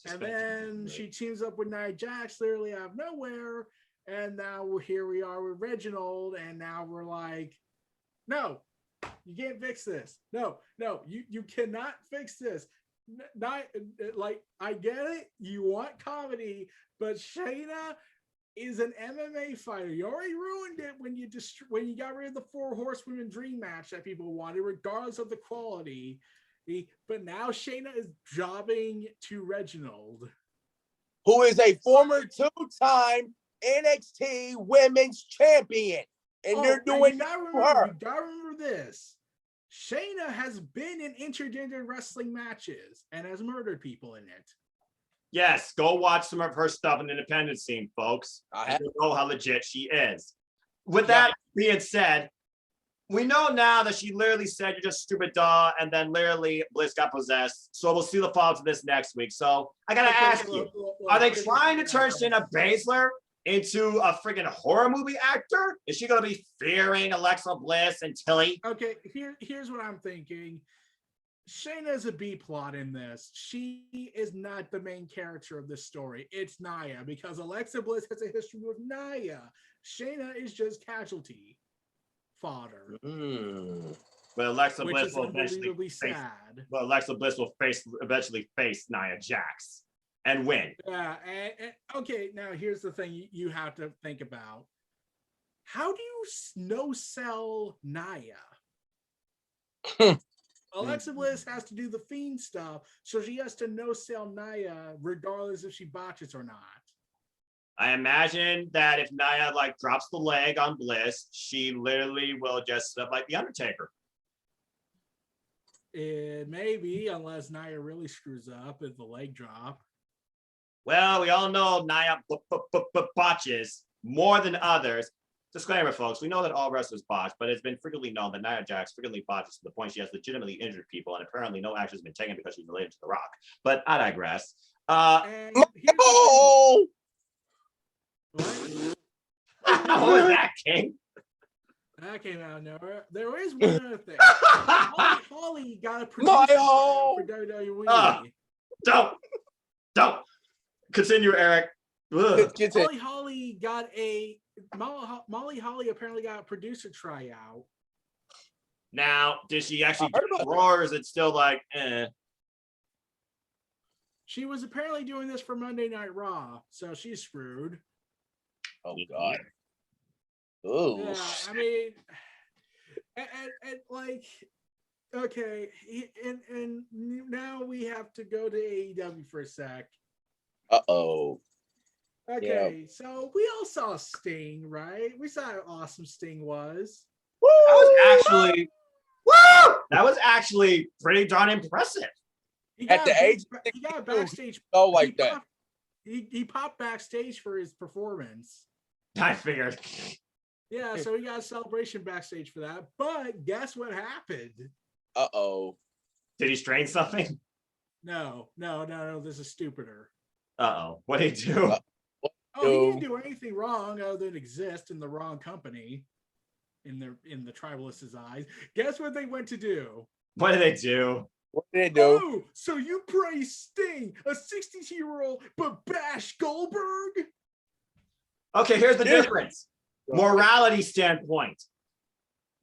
And then she teams up with Nia Jax literally out of nowhere. And now here we are with Reginald, and now we're like, no, you can't fix this. No, you cannot fix this. Not like, I get it, you want comedy, but Shayna is an MMA fighter. You already ruined it when you got rid of the 4 horsewomen dream match that people wanted, regardless of the quality. But now Shayna is jobbing to Reginald, who is a former 2-time NXT Women's Champion, and they're doing that for her. You gotta remember this: Shayna has been in intergender wrestling matches and has murdered people in it. Yes, go watch some of her stuff in the independent scene, folks. You know how legit she is. With that being said, we know now that she literally said you're just stupid doll, and then literally Bliss got possessed. So we'll see the fallout of this next week. So I gotta ask you, are they trying to turn Shayna Baszler into a freaking horror movie actor? Is she gonna be fearing Alexa Bliss and Tilly? Okay, here's what I'm thinking. Shayna is a B plot in this. She is not the main character of this story. It's Nia, because Alexa Bliss has a history with Nia. Shayna is just casualty fodder. But Alexa Bliss will eventually eventually face Nia Jax and win. Yeah, and okay, now here's the thing you have to think about. How do you no-sell Nia? Alexa Bliss has to do the Fiend stuff, so she has to no-sell Nia regardless if she botches or not. I imagine that if Nia drops the leg on Bliss, she literally will just set up like the Undertaker. It may be, unless Nia really screws up with the leg drop. Well, we all know Nia botches more than others. Disclaimer, folks, we know that all wrestlers botch, but it's been frequently known that Nia Jax frequently botches to the point she has legitimately injured people, and apparently no action has been taken because she's related to The Rock. But I digress. And Oh, what? What was that, King? That came out of nowhere. There is one other thing. Holly got a producer for WWE. Don't continue, Eric. Holly got a Molly Holly apparently got a producer tryout. Now, did she actually get a roar, or is it still like, eh? She was apparently doing this for Monday Night Raw, so she's screwed. Oh God. Oh. Yeah, I mean, and like, okay, and now we have to go to AEW for a sec. Uh-oh. Okay, so we all saw Sting, right? We saw how awesome Sting was. That was actually pretty darn impressive. He At the age he got backstage. Oh, like that. He popped backstage for his performance. I figured. Yeah, so he got a celebration backstage for that. But guess what happened? Uh-oh. Did he strain something? No. This is stupider. Uh-oh. What did he do? He didn't do anything wrong other than exist in the wrong company in the tribalists' eyes. Guess what they went to do? What did they do? What did they do? Oh, so you praise Sting, a 62-year-old, but bash Goldberg? Okay, here's the difference. Morality standpoint.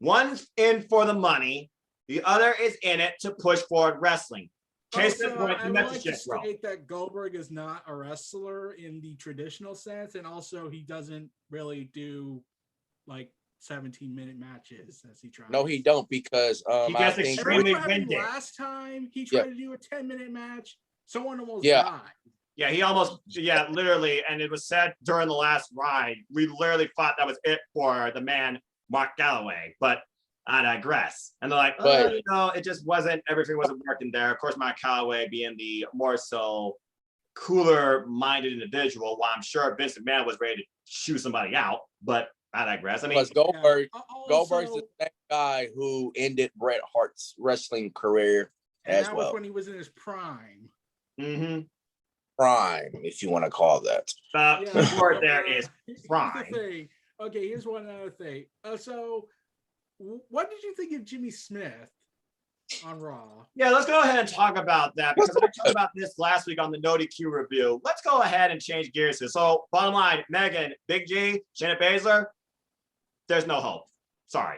One's in for the money. The other is in it to push forward wrestling. Case in point, I would like to state that Goldberg is not a wrestler in the traditional sense, and also he doesn't really do like 17-minute matches as he tries. No, he don't, because he gets extremely winded. Last time he tried to do a 10-minute match, someone almost died. Yeah, he almost, literally, and it was said during the last ride, we literally thought that was it for the man, Mark Galloway, but I digress. And they're like, it just wasn't, everything wasn't working there. Of course, Mark Galloway being the more so cooler-minded individual, while I'm sure Vince McMahon was ready to shoot somebody out, but I digress. I mean, Goldberg's the same guy who ended Bret Hart's wrestling career as well. That was when he was in his prime. Mm-hmm. Prime, if you want to call that. The word there is prime. Okay, here's one other thing. So, what did you think of Jimmy Smith on Raw? Yeah, let's go ahead and talk about that, because I talked about this last week on the No DQ review. Let's go ahead and change gears here. So, bottom line, Megan, Big G, Shayna Baszler, there's no hope. Sorry.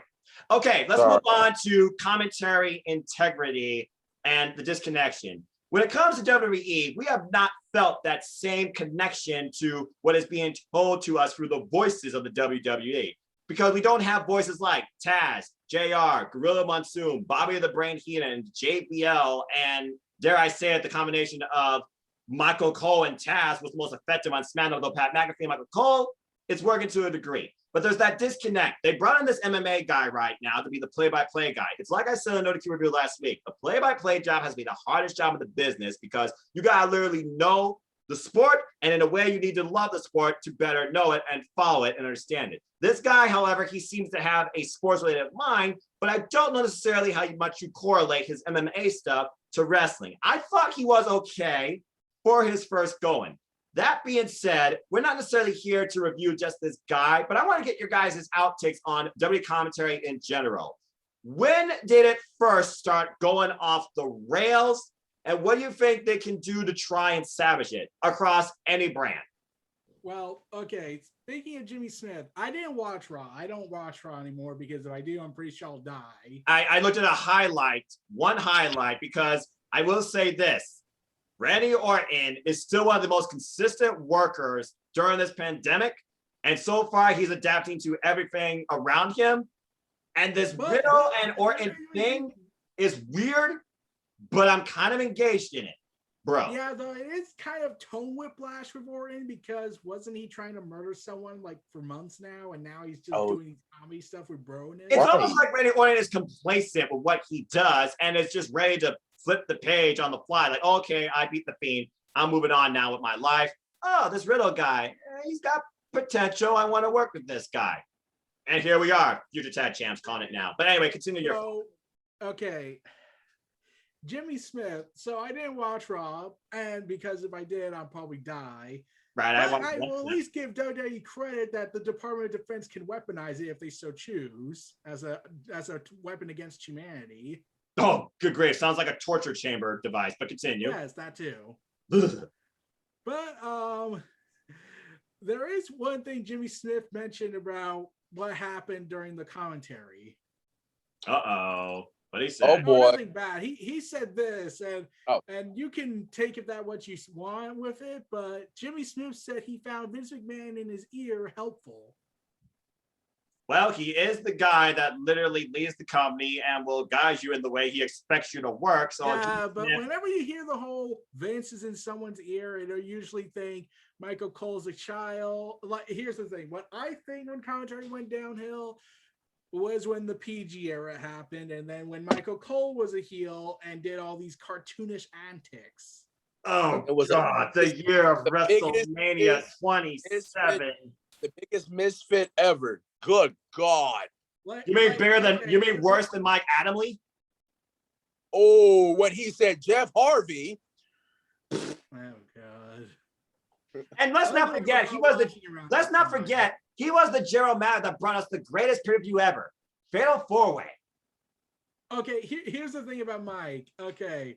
Okay, let's move on to commentary integrity and the disconnection. When it comes to WWE, we have not felt that same connection to what is being told to us through the voices of the WWE, because we don't have voices like Taz, JR, Gorilla Monsoon, Bobby the Brain Heenan, JBL, and dare I say it, the combination of Michael Cole and Taz was the most effective on SmackDown, though Pat McAfee and Michael Cole, it's working to a degree. But there's that disconnect. They brought in this MMA guy right now to be the play-by-play guy. It's like I said in the No DQ review last week. The play-by-play job has been the hardest job in the business, because you gotta literally know the sport, and in a way you need to love the sport to better know it and follow it and understand it. This guy, however, he seems to have a sports-related mind, but I don't know necessarily how much you correlate his MMA stuff to wrestling. I thought he was okay for his first going. That being said, we're not necessarily here to review just this guy, but I want to get your guys' outtakes on WWE commentary in general. When did it first start going off the rails? And what do you think they can do to try and savage it across any brand? Well, okay. Speaking of Jimmy Smith, I didn't watch Raw. I don't watch Raw anymore, because if I do, I'm pretty sure I'll die. I looked at one highlight, because I will say this. Randy Orton is still one of the most consistent workers during this pandemic. And so far, he's adapting to everything around him. And this Riddle and Orton thing is weird, but I'm kind of engaged in it, bro. Yeah, though it is kind of tone whiplash with Orton, because wasn't he trying to murder someone like for months now, and now he's just doing comedy stuff with Bronin? It's almost like Randy Orton is complacent with what he does, and is just ready to flip the page on the fly. Like, okay, I beat the Fiend. I'm moving on now with my life. Oh, this Riddle guy, he's got potential. I want to work with this guy. And here we are, future tag champs calling it now. But anyway, continue your. So, okay. Jimmy Smith. So I didn't watch Raw, and because if I did, I'd probably die. Right, I will at least give WWE credit that the Department of Defense can weaponize it if they so choose as a weapon against humanity. Oh, good grief. Sounds like a torture chamber device, but continue. Yes, that too. But there is one thing Jimmy Smith mentioned about what happened during the commentary. Uh-oh. What he said? Oh boy. Nothing bad. He said this, and you can take it that what you want with it, but Jimmy Smith said he found Vince McMahon in his ear helpful. Well, he is the guy that literally leads the company and will guide you in the way he expects you to work. So yeah, but whenever you hear the whole Vince is in someone's ear, it'll usually think Michael Cole's a child. Like, here's the thing: what I think when commentary went downhill was when the PG era happened, and then when Michael Cole was a heel and did all these cartoonish antics. Oh, it was the year of WrestleMania 27. The biggest misfit ever. Good God. You mean worse than Mike Adamle? Oh, when he said Jeff Harvey. Oh God. And let's not forget, he was the general manager that brought us the greatest pay-per-view ever. Fatal 4-Way. Okay, here's the thing about Mike. Okay.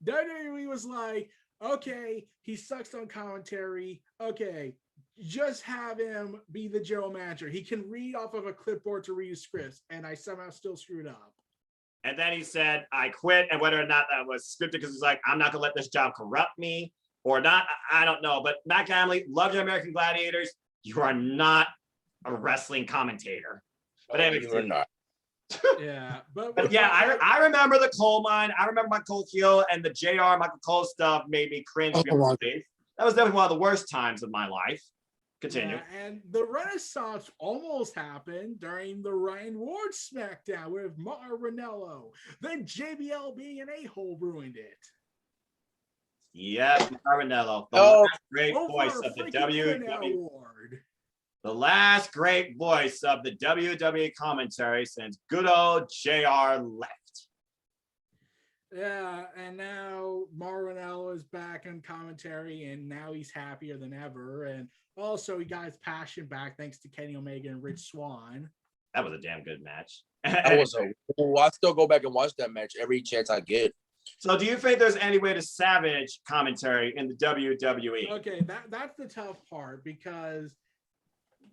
WWE was like, okay, he sucks on commentary. Okay, just have him be the general manager. He can read off of a clipboard to read scripts, and I somehow still screwed up. And then he said, I quit. And whether or not that was scripted, because he's like, I'm not going to let this job corrupt me or not, I don't know. But Matt Gamley, love your American Gladiators. You are not a wrestling commentator. But anyway, you're not. Yeah, but yeah, I remember the coal mine. I remember Michael Cole and the JR Michael Cole stuff made me cringe. That was definitely one of the worst times of my life. Continue. Yeah, and the Renaissance almost happened during the Ryan Ward SmackDown with Mauro Ranallo. Then JBL being an a-hole ruined it. Yes, Ranallo, the last great voice of the WWE. The last great voice of the WWE commentary since good old JR left. Yeah, and now Mauro Ranallo is back in commentary, and now he's happier than ever. And also, he got his passion back thanks to Kenny Omega and Rich Swann. That was a damn good match. I still go back and watch that match every chance I get. So do you think there's any way to savage commentary in the WWE? Okay, that's the tough part, because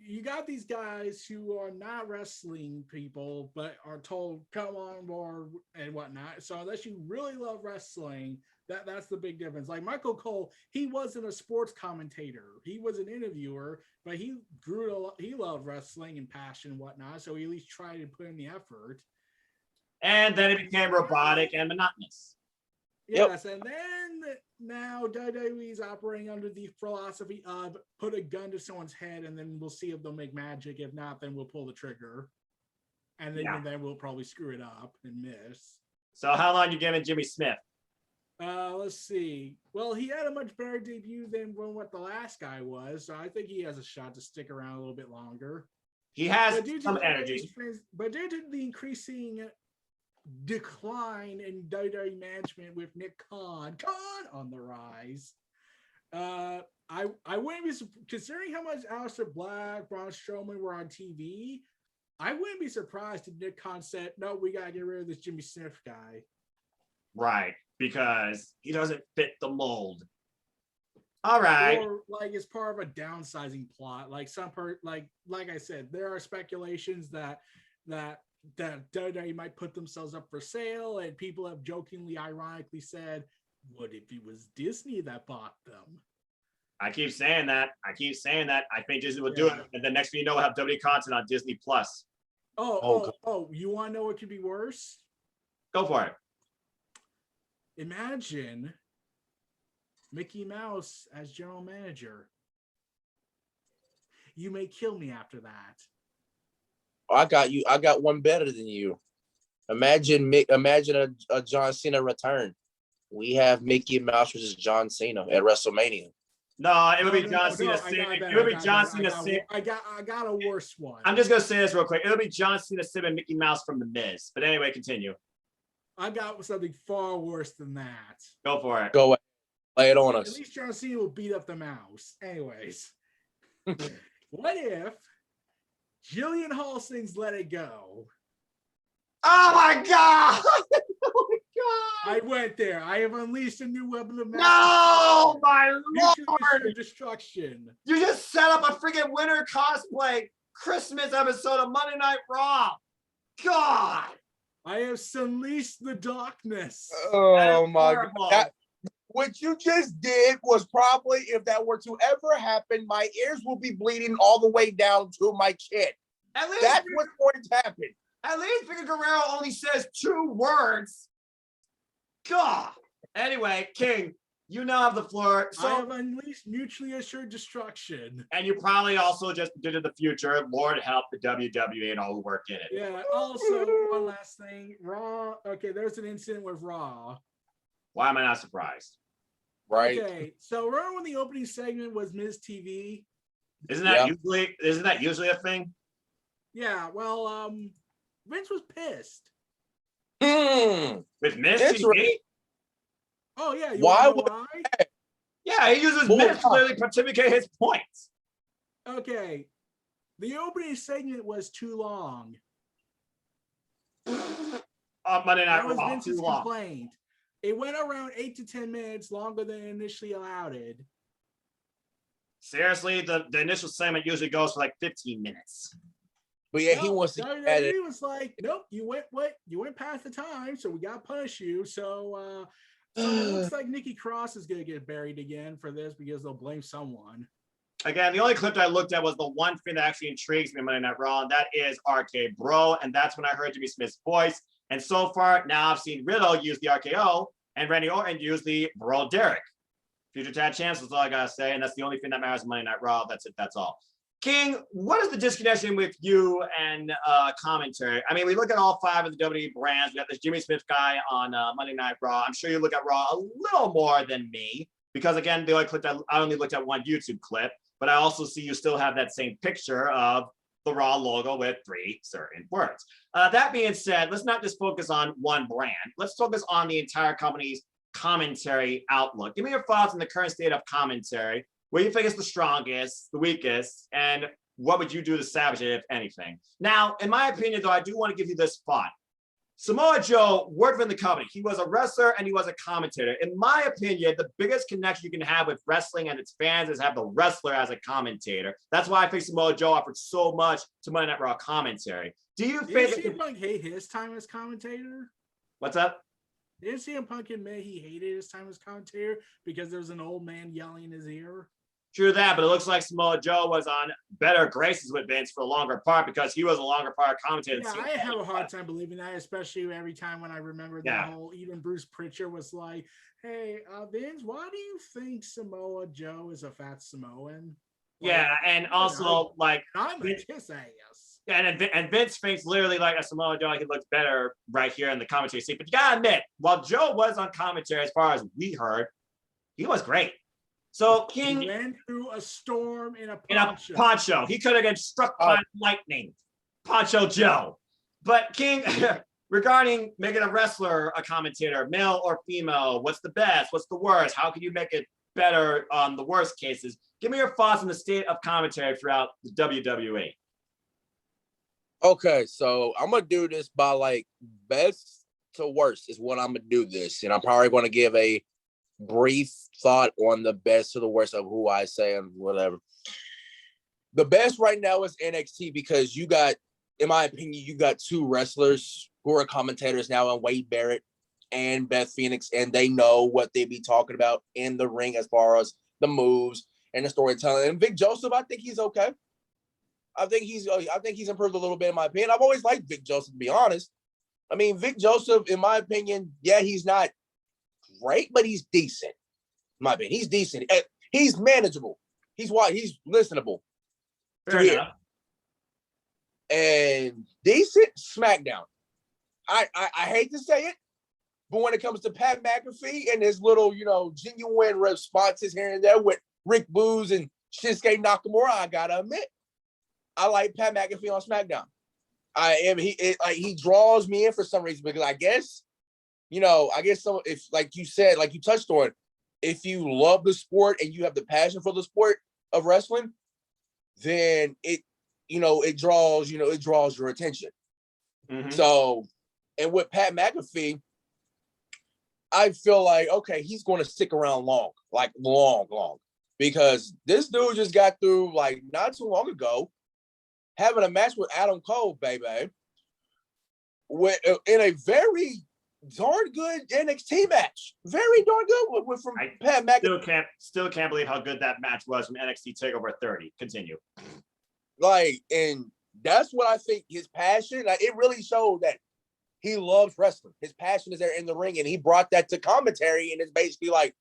you got these guys who are not wrestling people, but are told, come on board and whatnot. So unless you really love wrestling, that's the big difference. Like Michael Cole, he wasn't a sports commentator. He was an interviewer, but he loved wrestling and passion and whatnot. So he at least tried to put in the effort. And then it became robotic and monotonous. Yes, and then now WWE is operating under the philosophy of put a gun to someone's head and then we'll see if they'll make magic. If not, then we'll pull the trigger. And then we'll probably screw it up and miss. So how long you giving Jimmy Smith? Let's see. Well, he had a much better debut than what the last guy was. So I think he has a shot to stick around a little bit longer. He has some energy. But due to the increasing decline in WWE management with Nick Khan on the rise, I wouldn't be, considering how much Aleister Black, Braun Strowman were on TV, I wouldn't be surprised if Nick Khan said, no, we gotta get rid of this Jimmy Smith guy. Right, because he doesn't fit the mold. All right. Or like it's part of a downsizing plot. Like like I said, there are speculations that WWE might put themselves up for sale, and people have jokingly, ironically said, what if it was Disney that bought them? I keep saying that. I think Disney will do it. And then next thing you know, we'll have WWE content on Disney Plus. Oh, you want to know what could be worse? Go for it. Imagine Mickey Mouse as general manager. You may kill me after that. I got you. I got one better than you. Imagine a John Cena return. We have Mickey Mouse versus John Cena at WrestleMania. No, it would be No, John no, Cena. I got It better, would be I got John better. Cena. I got a worse one. I'm just gonna say this real quick. It'll be John Cena, Sim, and Mickey Mouse from The Miz. But anyway, continue. I got something far worse than that. Go for it. Go ahead. Lay it on us. At least John Cena will beat up the mouse. Anyways, what if Jillian Hall sings "Let It Go"? Oh my god! Oh my god! I went there. I have unleashed a new weapon of mass No, my mutually lord! assured destruction. You just set up a freaking winter cosplay Christmas episode of Monday Night Raw. God! I have unleashed the darkness. Oh my horrible. god. What you just did was probably, if that were to ever happen, my ears will be bleeding all the way down to my chin. At least, That's what's going to happen. at least Vicky Guerrero only says 2 words. God. Anyway, King, you now have the floor. I So, have unleashed mutually assured destruction. and you probably also just did in the future. Lord help the WWE and all who work in it. Yeah, also, one last thing. Raw. Okay, there's an incident with Raw. Why am I not surprised? Right? Okay, so remember when the opening segment was Ms. TV? Isn't that Yeah. usually a thing? Yeah, well, Vince was pissed. With Miss That's TV? right. Oh, yeah. You Why wanna know why? Yeah, he uses Well, Miss to clearly pontificate his points. Okay. The opening segment was too long. Monday Night That was Raw, Vince's too long. complaint. It went around 8 to 10 minutes longer than initially allowed it. Seriously, the initial segment usually goes for like 15 minutes. But yeah, No, he wants to get it. WWE was like, nope, you went past the time, so we got to punish you. So it looks like Nikki Cross is going to get buried again for this because they'll blame someone. Again, the only clip that I looked at was the one thing that actually intrigues me in Monday Night Raw, and that is RK Bro, and that's when I heard Jimmy Smith's voice. And so far, now I've seen Riddle use the RKO, and Randy Orton use the Bro Derek. Future tag champs, that's all I gotta say, and that's the only thing that matters in Monday Night Raw. That's it, that's all. King, what is the disconnection with you and commentary? I mean, we look at all 5 of the WWE brands. We got this Jimmy Smith guy on Monday Night Raw. I'm sure you look at Raw a little more than me, because again, the only clip that I only looked at one YouTube clip, but I also see you still have that same picture of the Raw logo with 3 certain words. That being said, let's not just focus on one brand. Let's focus on the entire company's commentary outlook. Give me your thoughts on the current state of commentary. Where you think is the strongest, the weakest, and what would you do to salvage it, if anything? Now, in my opinion, though, I do want to give you this thought. Samoa Joe worked for the company. He was a wrestler and he was a commentator. In my opinion, the biggest connection you can have with wrestling and its fans is have the wrestler as a commentator. That's why I think Samoa Joe offered so much to Monday Night Raw commentary. Do you think? Didn't CM Punk hate his time as commentator? What's up? Didn't CM Punk admit he hated his time as commentator because there was an old man yelling in his ear? True that, but it looks like Samoa Joe was on better graces with Vince for a longer part because he was a longer part commentator. Yeah, I have a hard time believing that, especially every time when I remember that whole, even Bruce Pritchard was like, hey, Vince, why do you think Samoa Joe is a fat Samoan? Like, yeah, and also, like, I'm a kiss ass. And Vince thinks literally like a Samoa Joe, like he looks better right here in the commentary seat. But you gotta admit, while Joe was on commentary, as far as we heard, he was great. So King he went through a storm in a poncho. He could have been struck by lightning. Poncho Joe. But King, regarding making a wrestler a commentator, male or female, what's the best? What's the worst? How can you make it better on the worst cases? Give me your thoughts on the state of commentary throughout the WWE. Okay, so I'm gonna do this by like best to worst is what I'm gonna do this, and I'm probably gonna give a brief thought on the best to the worst of who I say and whatever. The best right now is NXT because you got, in my opinion, you got 2 wrestlers who are commentators now, and Wade Barrett and Beth Phoenix, and they know what they be talking about in the ring as far as the moves and the storytelling. And Vic Joseph, I think he's okay. I think he's improved a little bit in my opinion. I've always liked Vic Joseph, to be honest. I mean, Vic Joseph, in my opinion, yeah, he's not great, but he's decent. In my opinion, he's decent. He's manageable. He's listenable. Fair enough. And decent SmackDown. I hate to say it, But when it comes to Pat McAfee and his little, genuine responses here and there with Rick Boogs and Shinsuke Nakamura, I gotta admit, I like Pat McAfee on SmackDown. He draws me in for some reason because I guess some, if like you said, like you touched on, if you love the sport and you have the passion for the sport of wrestling, then it draws your attention. Mm-hmm. So, and with Pat McAfee, I feel like, okay, he's going to stick around long, because this dude just got through, like, not too long ago, having a match with Adam Cole, baby, in a very darn good NXT match. Very darn good from Pat McAfee. Still can't believe how good that match was from NXT TakeOver 30. Continue. Like, and that's what I think his passion, like, it really showed that he loves wrestling. His passion is there in the ring, and he brought that to commentary, and it's basically like,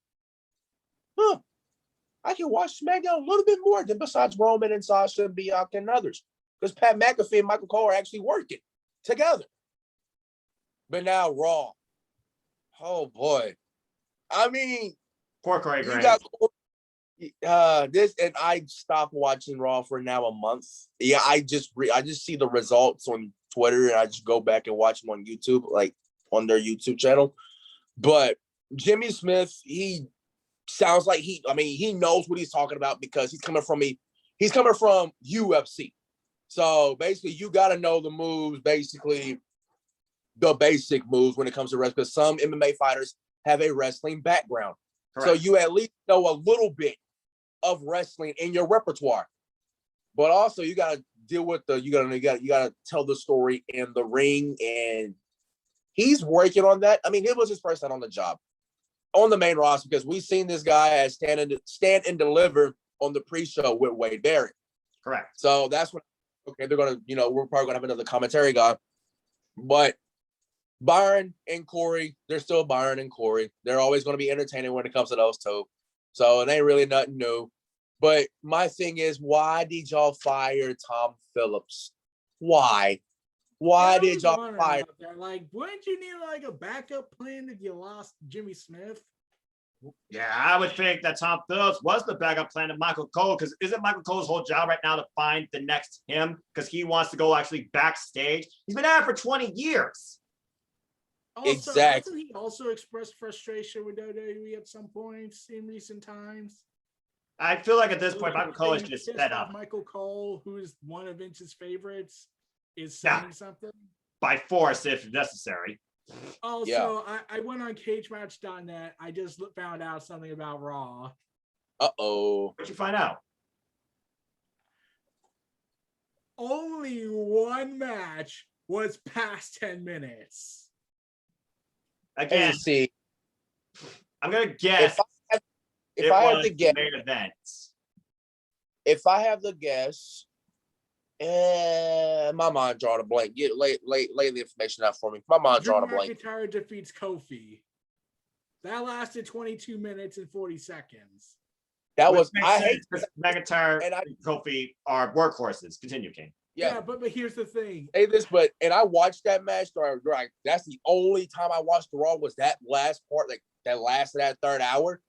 I can watch SmackDown a little bit more than besides Roman and Sasha and Bianca and others. Because Pat McAfee and Michael Cole are actually working together. But now Raw. Oh boy. I mean, poor Corey Graves. And I stopped watching Raw for now a month. Yeah, I just see the results on Twitter, and I just go back and watch them on YouTube, like on their YouTube channel. But Jimmy Smith, he sounds like he knows what he's talking about because he's coming from UFC. So basically, you got to know the moves, basically the basic moves when it comes to wrestling, because some MMA fighters have a wrestling background. Correct. So you at least know a little bit of wrestling in your repertoire. But also you got to deal with you got to tell the story in the ring, and he's working on that. I mean, it was his first time on the job, on the main roster, because we've seen this guy as stand and deliver on the pre-show with Wade Barrett. Correct. So that's when, okay, they're going to, we're probably going to have another commentary guy. But Byron and Corey, they're still Byron and Corey. They're always going to be entertaining when it comes to those two. So it ain't really nothing new. But my thing is, why did y'all fire Tom Phillips? Why? Why did y'all fire? Like, wouldn't you need like a backup plan if you lost Jimmy Smith? Yeah, I would think that Tom Phillips was the backup plan of Michael Cole, because isn't Michael Cole's whole job right now to find the next him, because he wants to go actually backstage? He's been at it for 20 years. Also, exactly. Hasn't he also expressed frustration with WWE at some points in recent times? I feel like at this point, Michael Cole is just fed up. Michael Cole, who is one of Vince's favorites, is saying something by force if necessary. Also, I went on cagematch.net. I just found out something about Raw. Uh-oh. What'd you find out? Only one match was past 10 minutes. Again, see, I'm going to guess. If I have to guess, main events. If I have to guess, my mind drawing a blank. Lay the information out for me. My mind drawing a blank. McIntyre defeats Kofi. That lasted 22 minutes and 40 seconds. That Which was I hate McIntyre and Kofi are workhorses. Continue, King. Yeah, but here's the thing. Say this, and I watched that match. Right, that's the only time I watched the Raw was that last part, like that lasted that third hour.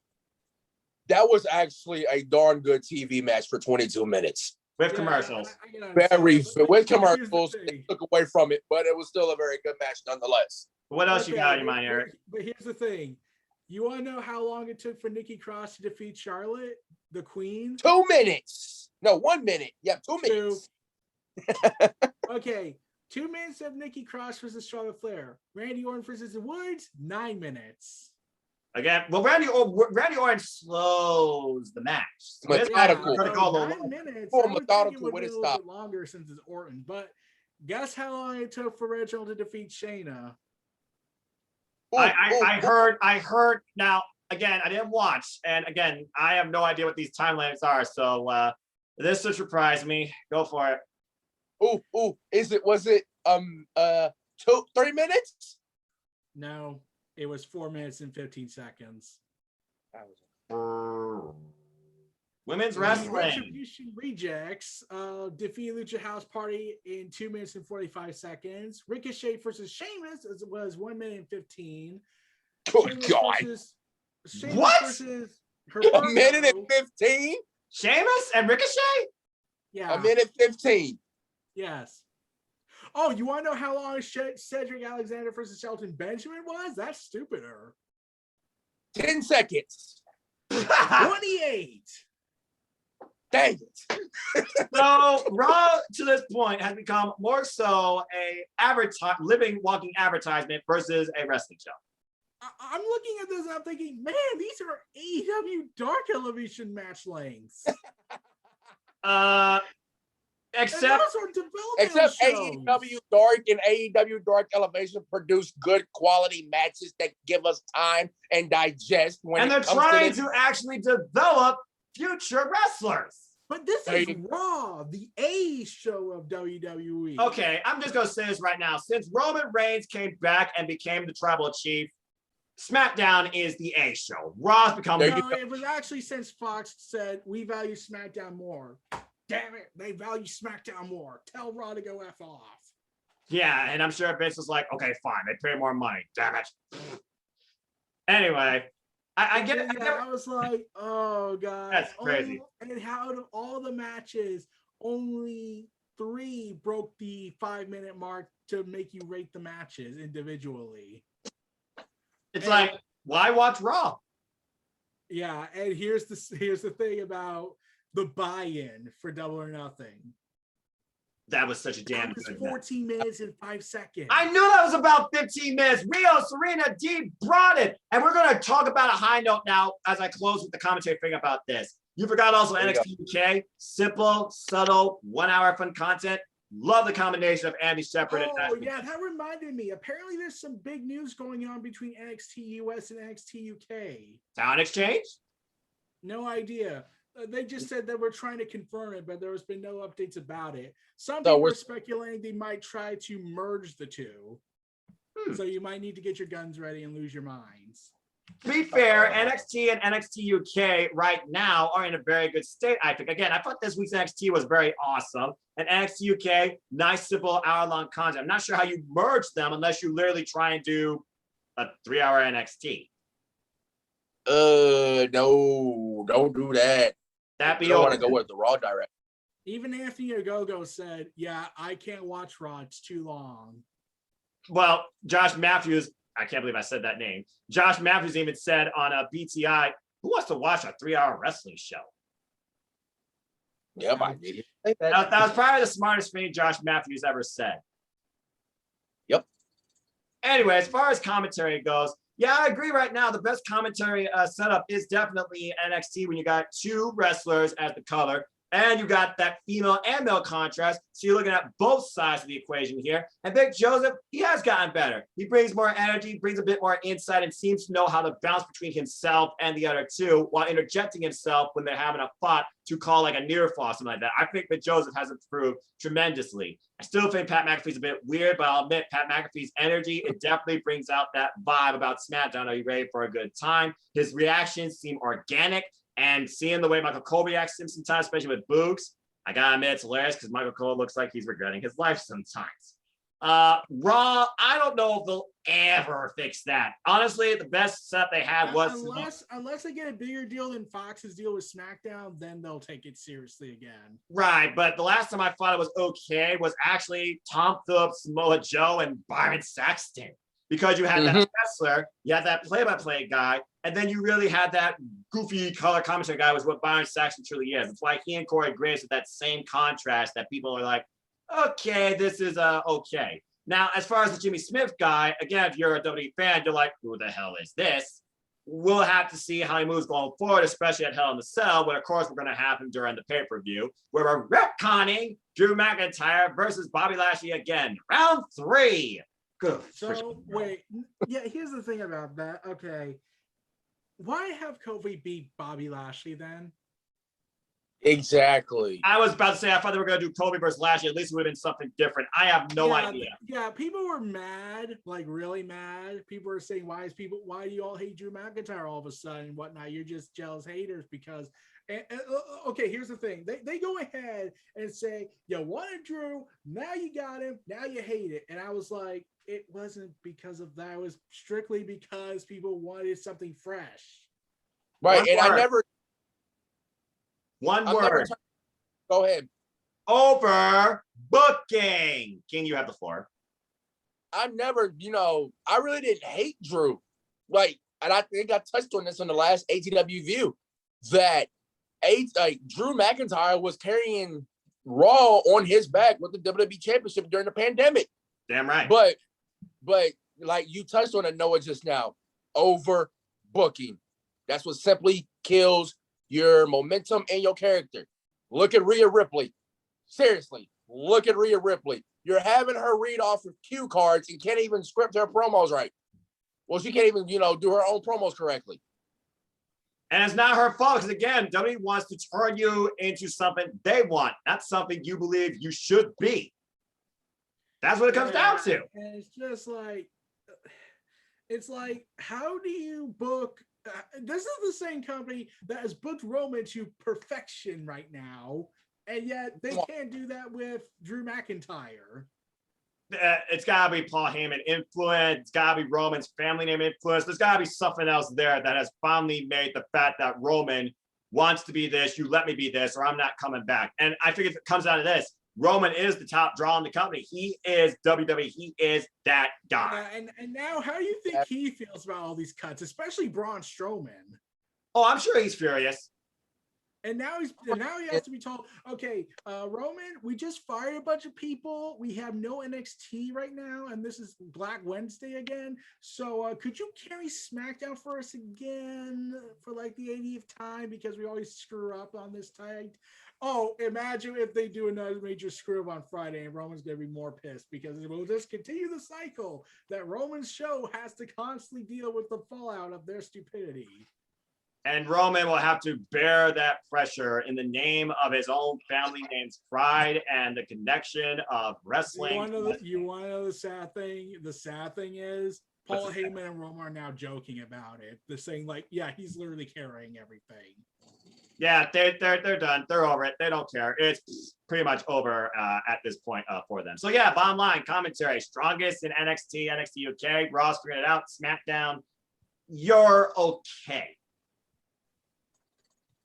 That was actually a darn good TV match for 22 minutes. With commercials. With commercials. They took away from it, but it was still a very good match nonetheless. What else you got in your mind, Eric? But here's the thing. You want to know how long it took for Nikki Cross to defeat Charlotte, the Queen? 2 minutes. No, 1 minute. Yeah, 2 minutes. Okay. 2 minutes of Nikki Cross versus Charlotte Flair. Randy Orton versus the Woods, 9 minutes. Again, well, Randy Orton slows the match. So methodical. 9 minutes. More methodical with his stop. Longer since it's Orton, but guess how long it took for Reginald to defeat Shayna? I heard. Now, again, I didn't watch, and again, I have no idea what these timelines are. So this would surprise me. Go for it. Was it 3 minutes? No. It was 4 minutes and 15 seconds. Women's wrestling. Retribution Rejects defeat Lucha House Party in 2 minutes and 45 seconds. Ricochet versus Sheamus was 1 minute and 15. Good God. Sheamus What? versus A minute and Herberto. 15? Sheamus and Ricochet? Yeah. A minute 15. Yes. Oh, you want to know how long Cedric Alexander versus Shelton Benjamin was? That's stupider. 10 seconds. 28. Dang it. So Raw to this point has become more so a living, walking advertisement versus a wrestling show. I'm looking at this and I'm thinking, man, these are AEW Dark Elevation match lengths. Except AEW Dark and AEW Dark Elevation produce good quality matches that give us time and digest when and they're trying to actually develop future wrestlers. But this is Raw, the A show of WWE. Okay, I'm just gonna say this right now. Since Roman Reigns came back and became the tribal chief, SmackDown is the A show. Raw's become. No, it was actually since Fox said we value SmackDown more. Damn it, they value SmackDown more. Tell Raw to go F off. Yeah, and I'm sure Vince was like, okay, fine, they pay more money. Damn it. Anyway, I get it. I was like, oh god, that's crazy. And how out of all the matches, only 3 broke the 5-minute mark to make you rate the matches individually. It's like, why watch Raw? Yeah, and here's the thing about the buy-in for Double or Nothing. That was such a damn good. It was 14 minutes and 5 seconds. I knew that was about 15 minutes. Rio, Serena, D brought it. And we're going to talk about a high note now as I close with the commentary thing about this. You forgot also NXT UK. Simple, subtle, 1 hour fun content. Love the combination of Andy Shepherd and Ashton. Yeah, that reminded me. Apparently there's some big news going on between NXT US and NXT UK. Talent exchange? No idea. They just said that we're trying to confirm it, but there has been no updates about it. Some people are speculating they might try to merge the two. So you might need to get your guns ready and lose your minds. To be fair, NXT and NXT UK right now are in a very good state, I think. Again, I thought this week's NXT was very awesome. And NXT UK, nice, simple, hour-long content. I'm not sure how you merge them unless you literally try and do a 3-hour NXT. No, don't do that. That'd be I want to go with the Raw direct. Even Anthony Ogogo said, yeah, I can't watch Raw. It's too long. Well, Josh Matthews, I can't believe I said that name. Josh Matthews even said on a BTI, who wants to watch a 3-hour wrestling show? Yeah, I did. That was probably the smartest thing Josh Matthews ever said. Yep. Anyway, as far as commentary goes, yeah, I agree right now. The best commentary setup is definitely NXT when you got 2 wrestlers as the color and you got that female and male contrast. So you're looking at both sides of the equation here. And Vic Joseph, he has gotten better. He brings more energy, brings a bit more insight, and seems to know how to bounce between himself and the other 2 while interjecting himself when they're having a thought to call like a near fall, something like that. I think Vic Joseph has improved tremendously. I still think Pat McAfee's a bit weird, but I'll admit Pat McAfee's energy, it definitely brings out that vibe about SmackDown. Are you ready for a good time? His reactions seem organic, and seeing the way Michael Cole reacts to him sometimes, especially with Boogs, I gotta admit it's hilarious because Michael Cole looks like he's regretting his life sometimes. Raw, I don't know if they'll ever fix that. Honestly, the best set they had was unless they get a bigger deal than Fox's deal with SmackDown, then they'll take it seriously again. Right, but the last time I thought it was okay was actually Tom Phillips, Samoa Joe, and Byron Saxton. Because you had that wrestler, you had that play-by-play guy, and then you really had that goofy color commentary guy was what Byron Saxton truly is. It's why he and Corey Graves with that same contrast that people are like, okay, this is okay. Now, as far as the Jimmy Smith guy, again, if you're a WWE fan, you're like, who the hell is this? We'll have to see how he moves going forward, especially at Hell in the Cell, but of course we're going to have him during the pay-per-view, where we're retconning Drew McIntyre versus Bobby Lashley again. Round 3. Good. So wait, yeah, here's the thing about that. Okay, why have Kofi beat Bobby Lashley then? Exactly. I was about to say I thought they were going to do Kobe versus Lashley. At least it would have been something different. I have no idea. Yeah, people were mad, like really mad. People were saying, why do you all hate Drew McIntyre all of a sudden and whatnot? You're just jealous haters because Okay, here's the thing. They go ahead and say, you wanted Drew, now you got him, now you hate it. And I was like, it wasn't because of that. It was strictly because people wanted something fresh. Right. One And word. I never. One I'm word. never go ahead. Over booking. King, you have the floor. I never, I really didn't hate Drew. Like, and I think I touched on this on the last ATW View, that Drew McIntyre was carrying Raw on his back with the WWE Championship during the pandemic. Damn right. But like you touched on it, Noah, just now, overbooking. That's what simply kills your momentum and your character. Look at Rhea Ripley. Seriously, look at Rhea Ripley. You're having her read off of cue cards and can't even script her promos right. Well, she can't even, do her own promos correctly. And it's not her fault, because again, WWE wants to turn you into something they want, not something you believe you should be. That's what it comes down to. And it's just like, how do you book? This is the same company that has booked Roman to perfection right now, and yet they can't do that with Drew McIntyre. It's got to be Paul Heyman influence. It's got to be Roman's family name influence. There's got to be something else there that has finally made the fact that Roman wants to be this, you let me be this, or I'm not coming back. And I think it comes down to this. Roman is the top draw in the company. He is WWE. He is that guy. And now, how do you think he feels about all these cuts, especially Braun Strowman? Oh, I'm sure he's furious. And now he has to be told, okay, Roman, we just fired a bunch of people. We have no NXT right now, and this is Black Wednesday again. So could you carry SmackDown for us again for like the 80th time, because we always screw up on this tag? Oh, imagine if they do another major screw up on Friday and Roman's going to be more pissed, because it will just continue the cycle that Roman's show has to constantly deal with the fallout of their stupidity. And Roman will have to bear that pressure in the name of his own family name's pride and the connection of wrestling. You want to know the sad thing? The sad thing is Paul Heyman and Roman are now joking about it. They're saying like, yeah, he's literally carrying everything. Yeah, they're done. They're over it. They don't care. It's pretty much over at this point for them. So yeah, bottom line, commentary. Strongest in NXT, NXT UK, Raw's figured it out, SmackDown, you're okay.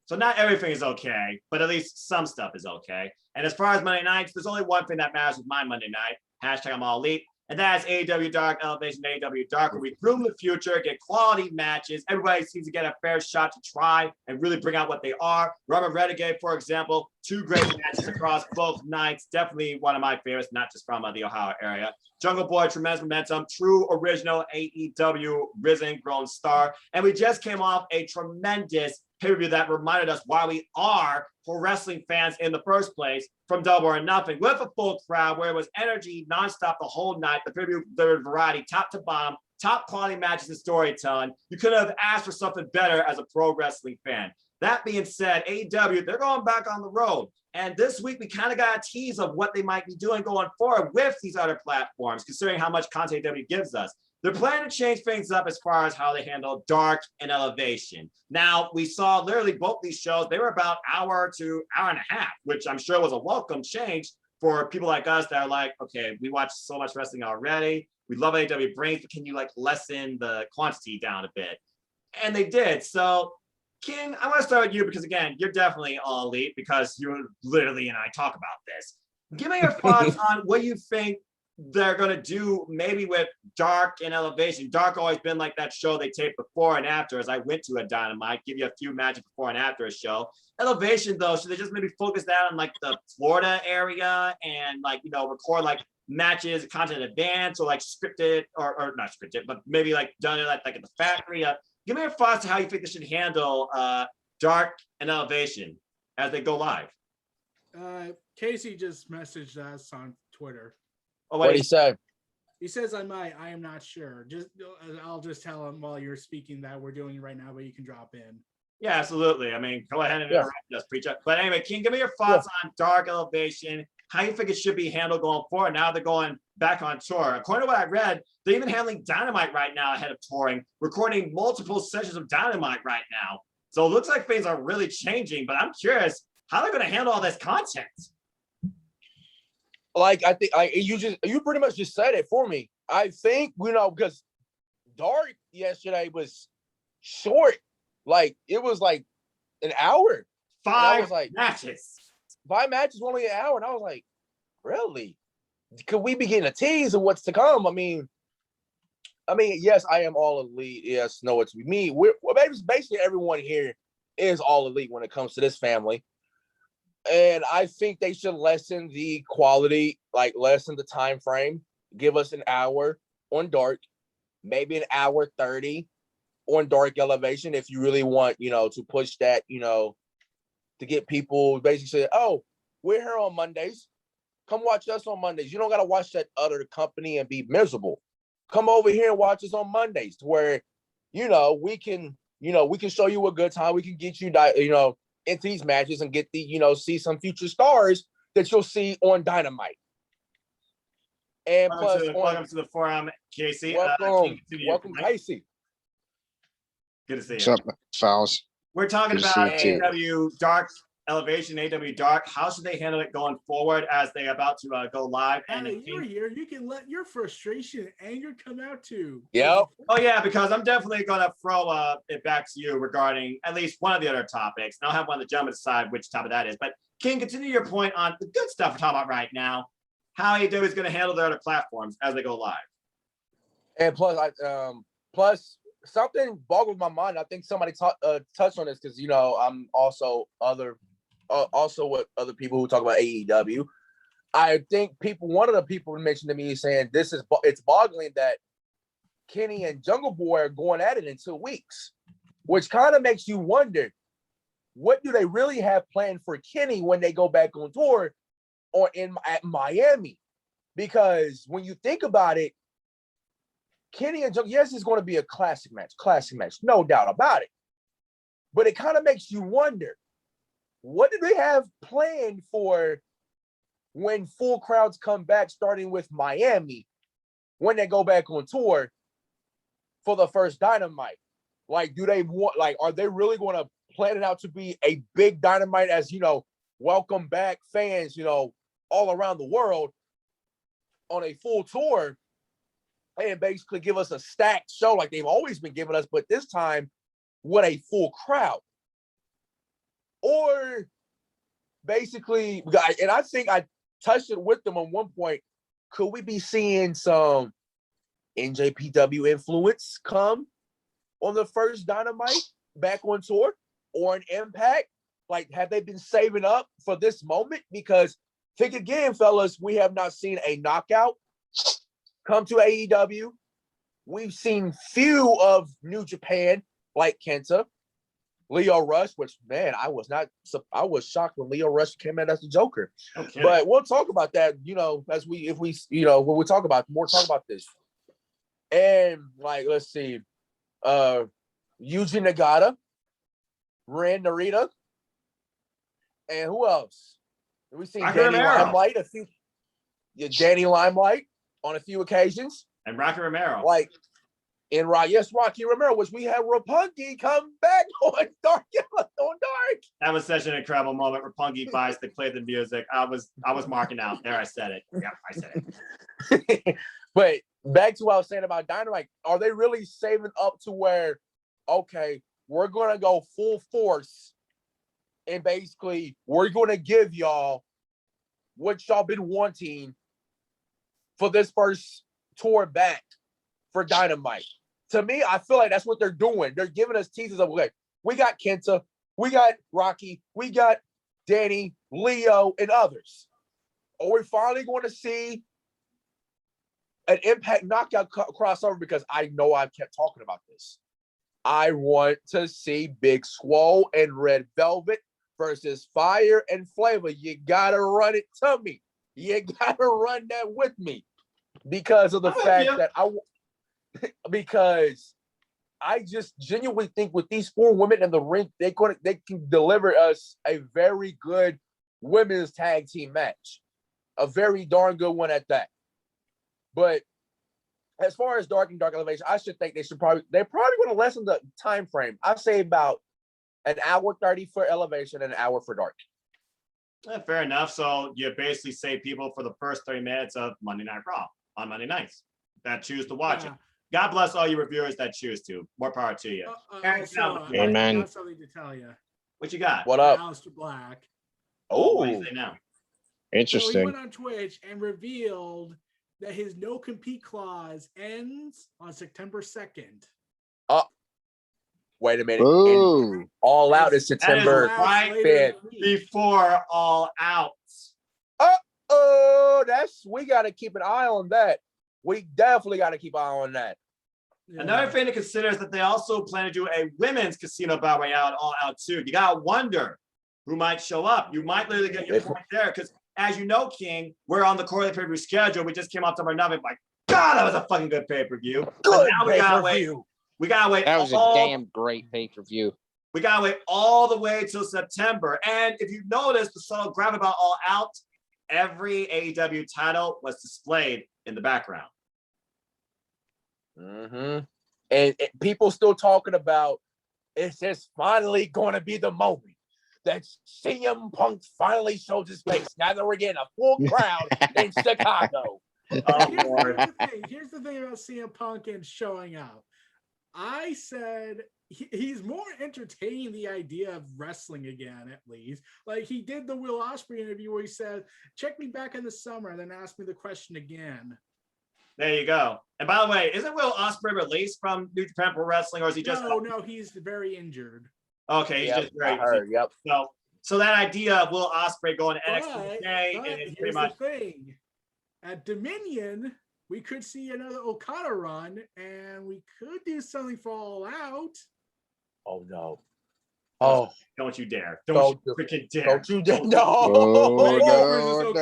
So not everything is okay, but at least some stuff is okay. And as far as Monday nights, there's only one thing that matters with my Monday night. Hashtag I'm all elite. And that's AEW Dark Elevation, AEW Dark, where we groom the future, get quality matches. Everybody seems to get a fair shot to try and really bring out what they are. Rubber Renegade, for example, 2 great matches across both nights. Definitely one of my favorites, not just from the Ohio area. Jungle Boy, tremendous momentum, true original AEW risen, grown star. And we just came off a tremendous pay-per-view that reminded us why we are for wrestling fans in the first place, from Double or Nothing, with a full crowd where it was energy nonstop the whole night. The pay-per-view, there was variety, top to bottom, top quality matches and storytelling. You could have asked for something better as a pro wrestling fan. That being said, AEW, they're going back on the road. And this week, we kind of got a tease of what they might be doing going forward with these other platforms, considering how much content AEW gives us. They're planning to change things up as far as how they handle Dark and Elevation. Now, we saw literally both these shows. They were about hour to hour and a half, which I'm sure was a welcome change for people like us that are like, okay, we watch so much wrestling already. We love AEW brings, but can you like lessen the quantity down a bit? And they did. So, King, I want to start with you because, again, you're definitely all elite because you literally and I talk about this. Give me your thoughts on what you think they're going to do maybe with Dark and Elevation. Dark always been like that show they tape before and after. As I went to a Dynamite, give you a few matches before and after a show. Elevation, though, should they just maybe focus that on like the Florida area and like, record like matches, content in advance, or like scripted or not scripted, but maybe like done it like at the factory. Give me your thoughts on how you think they should handle Dark and Elevation as they go live. Casey just messaged us on Twitter. Oh, what did he say? He says I am not sure. I'll just tell him while you're speaking that we're doing it right now, but you can drop in. Yeah, absolutely. I mean, go ahead and interrupt us, preacher. But anyway, King, give me your thoughts on Dark Elevation. How you think it should be handled going forward? Now they're going back on tour. According to what I read, they're even handling Dynamite right now ahead of touring, recording multiple sessions of Dynamite right now. So it looks like things are really changing, but I'm curious how they're going to handle all this content. Like, I think you pretty much just said it for me. I think, because Dark yesterday was short. Like, it was like an hour. 5 matches. 5 matches, only an hour. And I was like, really? Could we be getting a tease of what's to come? I mean, yes, I am all elite. Yes, no, it's me. We're basically everyone here is all elite when it comes to this family. And I think they should lessen the quality, like lessen the time frame. Give us an hour on Dark, maybe an hour 30 on Dark Elevation if you really want, to push that, to get people basically say, oh, we're here on Mondays. Come watch us on Mondays. You don't got to watch that other company and be miserable. Come over here and watch us on Mondays to where, we can show you a good time. We can get you, into these matches and get see some future stars that you'll see on Dynamite. And welcome to the forum, Casey. Welcome, Casey. Good to see you. What's up, Fouls? We're talking about ATW Dark Elevation, ATW Dark. How should they handle it going forward as they're about to go live? And you're here. You can let your frustration and anger come out too. Yep. Oh yeah, because I'm definitely gonna throw it back to you regarding at least one of the other topics. And I'll have one of the gentlemen decide which topic that is. But King, continue your point on the good stuff we're talking about right now. How ATW is going to handle their other platforms as they go live. And plus something boggles my mind. I think somebody touched on this because I'm also with other people who talk about AEW. I think one of the people mentioned to me saying it's boggling that Kenny and Jungle Boy are going at it in 2 weeks, which kind of makes you wonder, what do they really have planned for Kenny when they go back on tour at Miami? Because when you think about it, Kenny and Jungle, yes, it's going to be a classic match, no doubt about it. But it kind of makes you wonder, what do they have planned for when full crowds come back, starting with Miami, when they go back on tour for the first Dynamite? Like, are they really going to plan it out to be a big Dynamite as, welcome back fans, all around the world on a full tour and basically give us a stacked show like they've always been giving us, but this time with a full crowd? Or basically, and I think I touched it with them on one point, could we be seeing some NJPW influence come on the first Dynamite back on tour, or an Impact? Like, have they been saving up for this moment? Because think again, fellas, we have not seen a Knockout come to AEW. We've seen few of New Japan, like Kenta, Leo Rush, which, man, I was shocked when Leo Rush came out as the Joker. Okay. But we'll talk about that, when we talk about this. And let's see, Yuji Nagata, Ren Narita, and who else? We've seen Danny Limelight, Danny Limelight on a few occasions. And Rocky Romero. Rocky Romero, which we had Roppongi come back on Dark. That was such an incredible moment. Roppongi buys to play the music. I was marking out. There, I said it. Yeah, I said it. But back to what I was saying about Dynamite, are they really saving up to where, okay, we're going to go full force and basically we're going to give y'all what y'all been wanting for this first tour back for Dynamite? To me, I feel like that's what they're doing. They're giving us teasers of, okay, we got Kenta, we got Rocky, we got Danny, Leo, and others. Are we finally going to see an Impact Knockout crossover? Because I know I've kept talking about this. I want to see Big Swole and Red Velvet versus Fire and Flavor. You got to run it to me. You got to run that with me because of the fact that because I just genuinely think with these 4 women in the ring, they can deliver us a very good women's tag team match, a very darn good one at that. But as far as Dark and Dark Elevation, I should think they're probably going to lessen the time frame. I say about an hour 30 for elevation and an hour for dark. Fair enough. So you basically save people for the first 30 minutes of Monday Night Raw on Monday nights that choose to watch it. God bless all you reviewers that choose to. More power to you. Also, Amen. I got something to tell you. What you got? What up? Aleister Black. Oh, what do you Oh, say now? So he Interesting. went on Twitch and revealed that his no compete clause ends on September 2nd. wait a minute. And Ooh. All Out is That is September right later in 5th. the week. before All Out. Oh, we got to keep an eye on that. We definitely got to keep an eye on that. Yeah. Another thing to consider is that they also plan to do a women's casino battle royale All Out too. You gotta wonder who might show up. You might literally get your point there because, as you know, King, we're on the quarterly pay-per-view schedule. We just came off to our nothing. My God, that was a fucking good pay-per-view. But now we gotta wait. We gotta wait. That was a damn great pay-per-view. We gotta wait all the way till September. And if you notice, the subtle graph about All Out, every AEW title was displayed in the background. Mm-hmm. And people still talking about it's just finally going to be the moment that CM Punk finally shows his face. Now that we're getting a full crowd in Chicago. Here's the thing about CM Punk and showing up. I said he's more entertaining the idea of wrestling again, at least. Like he did the Will Ospreay interview where he said, check me back in the summer and then ask me the question again. There you go. And by the way, isn't Will Ospreay released from New Japan Pro Wrestling, or is he just? No, he's very injured. Okay, he's just very. Yep. So that idea of Will Ospreay going to NXT today but is pretty here's much. the thing. At Dominion, we could see another Okada run, and we could do something for All Out. Oh no. Oh, Don't you dare. Don't you freaking dare. Don't you dare. No. Oh, no.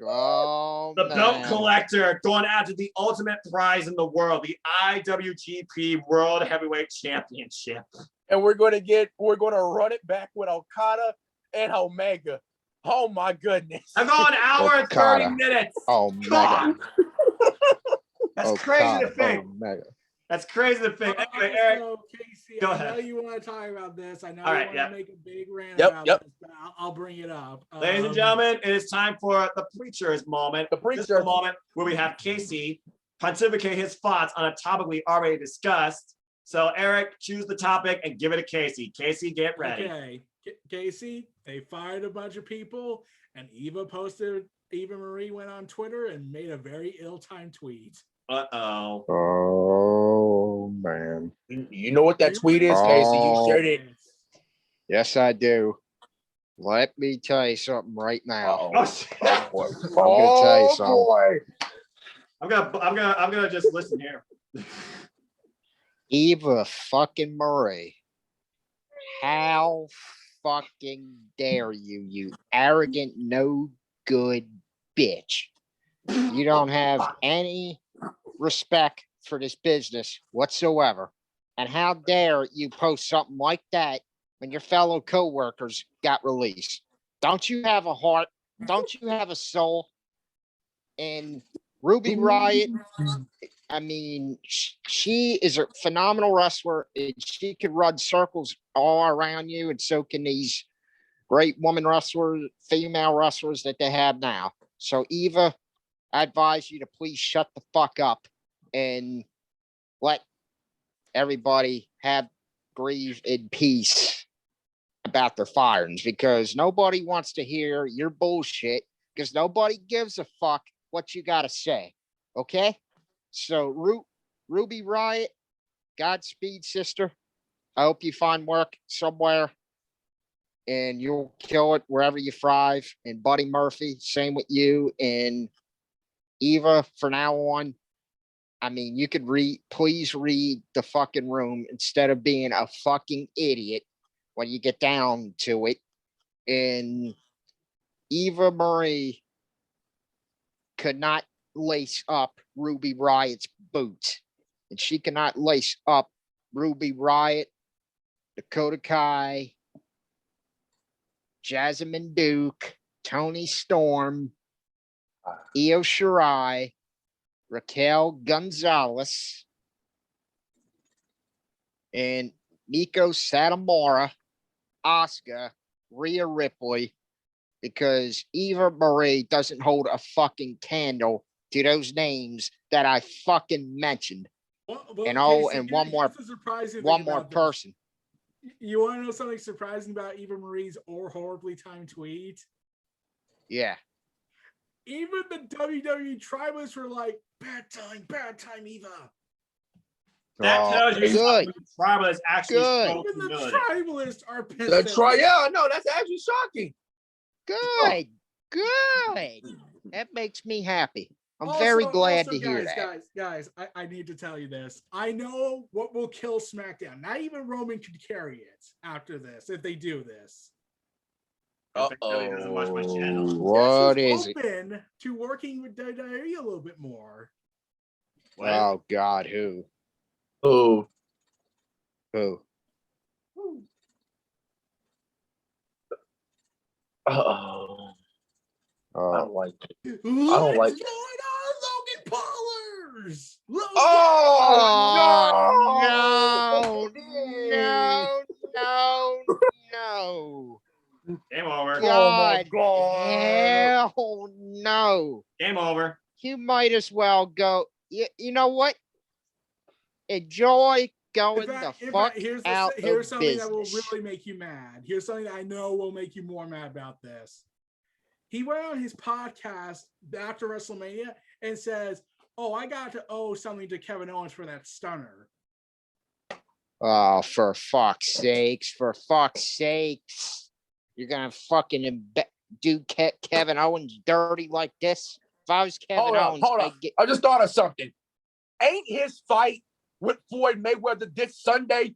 Oh, The belt man. collector going after the ultimate prize in the world, the IWGP World Heavyweight Championship. And we're going to run it back with Okada and Omega. Oh my goodness. I'm going an hour and 30 Okada. minutes. Omega. That's crazy to think. Omega. That's crazy to think. Anyway, Eric, Casey, go I ahead. know you want to talk about this. I know All you right, want yep. to make a big rant Yep, about yep. this, but I'll bring it up. ladies and gentlemen, it is time for the preacher's moment. The This is preacher. the moment where we have Casey pontificate his thoughts on a topic we already discussed. So, Eric, choose the topic and give it to Casey. Casey, get ready. Okay, Casey, they fired a bunch of people, and Eva Marie went on Twitter and made a very ill-timed tweet. Uh-oh. Oh, man. You know what that tweet is, Casey? You shared it. Yes, I do. Let me tell you something right now. Oh, shit. Oh, boy. I'm gonna tell you something. Boy. I'm gonna just listen here. Eva fucking Marie. How fucking dare you, you arrogant, no good bitch. You don't have any respect for this business whatsoever. And how dare you post something like that when your fellow co-workers got released? Don't you have a heart? Don't you have a soul? And Ruby Riott, I mean, she is a phenomenal wrestler, and she can run circles all around you, and so can these great woman wrestlers, female wrestlers that they have now. So, Eva, I advise you to please shut the fuck up and let everybody grieve in peace about their firings, because nobody wants to hear your bullshit, because nobody gives a fuck what you got to say. Okay? So, Ruby Riott, Godspeed, sister. I hope you find work somewhere and you'll kill it wherever you thrive. And Buddy Murphy, same with you. And Eva, from now on, I mean, you could please read the fucking room instead of being a fucking idiot when you get down to it. And Eva Marie could not lace up Ruby Riott's boots, and she cannot lace up Ruby Riott, Dakota Kai, Jasmine Duke, Tony Storm, Io Shirai, Raquel Gonzalez, and Miko Satomura, Asuka, Rhea Ripley, because Eva Marie doesn't hold a fucking candle to those names that I fucking mentioned. And one more person. You want to know something surprising about Eva Marie's or horribly timed tweet? Yeah. Even the WWE tribalists were like, bad time, Eva. That tells you good. the tribalists actually show Even the humility. tribalists are pissed. Yeah, no, that's actually shocking. Good. That makes me happy. I'm very glad to hear that. Guys, I need to tell you this. I know what will kill SmackDown. Not even Roman could carry it after this if they do this. What is it? Open to working with WWE a little bit more. What? Oh God, who? Oh. Who? I don't like it. Let's like join our Logan Paulers. No. Game over. God, God. hell no. Game over. You might as well go. You know what? Enjoy going the fuck out Here's of something business. that will really make you mad. Here's something that I know will make you more mad about this. He went on his podcast after WrestleMania and says, "Oh, I got to owe something to Kevin Owens for that stunner." Oh, for fuck's sakes. You're going to fucking do Kevin Owens dirty like this? If I was Kevin Owens, hold on. I just thought of something. Ain't his fight with Floyd Mayweather this Sunday?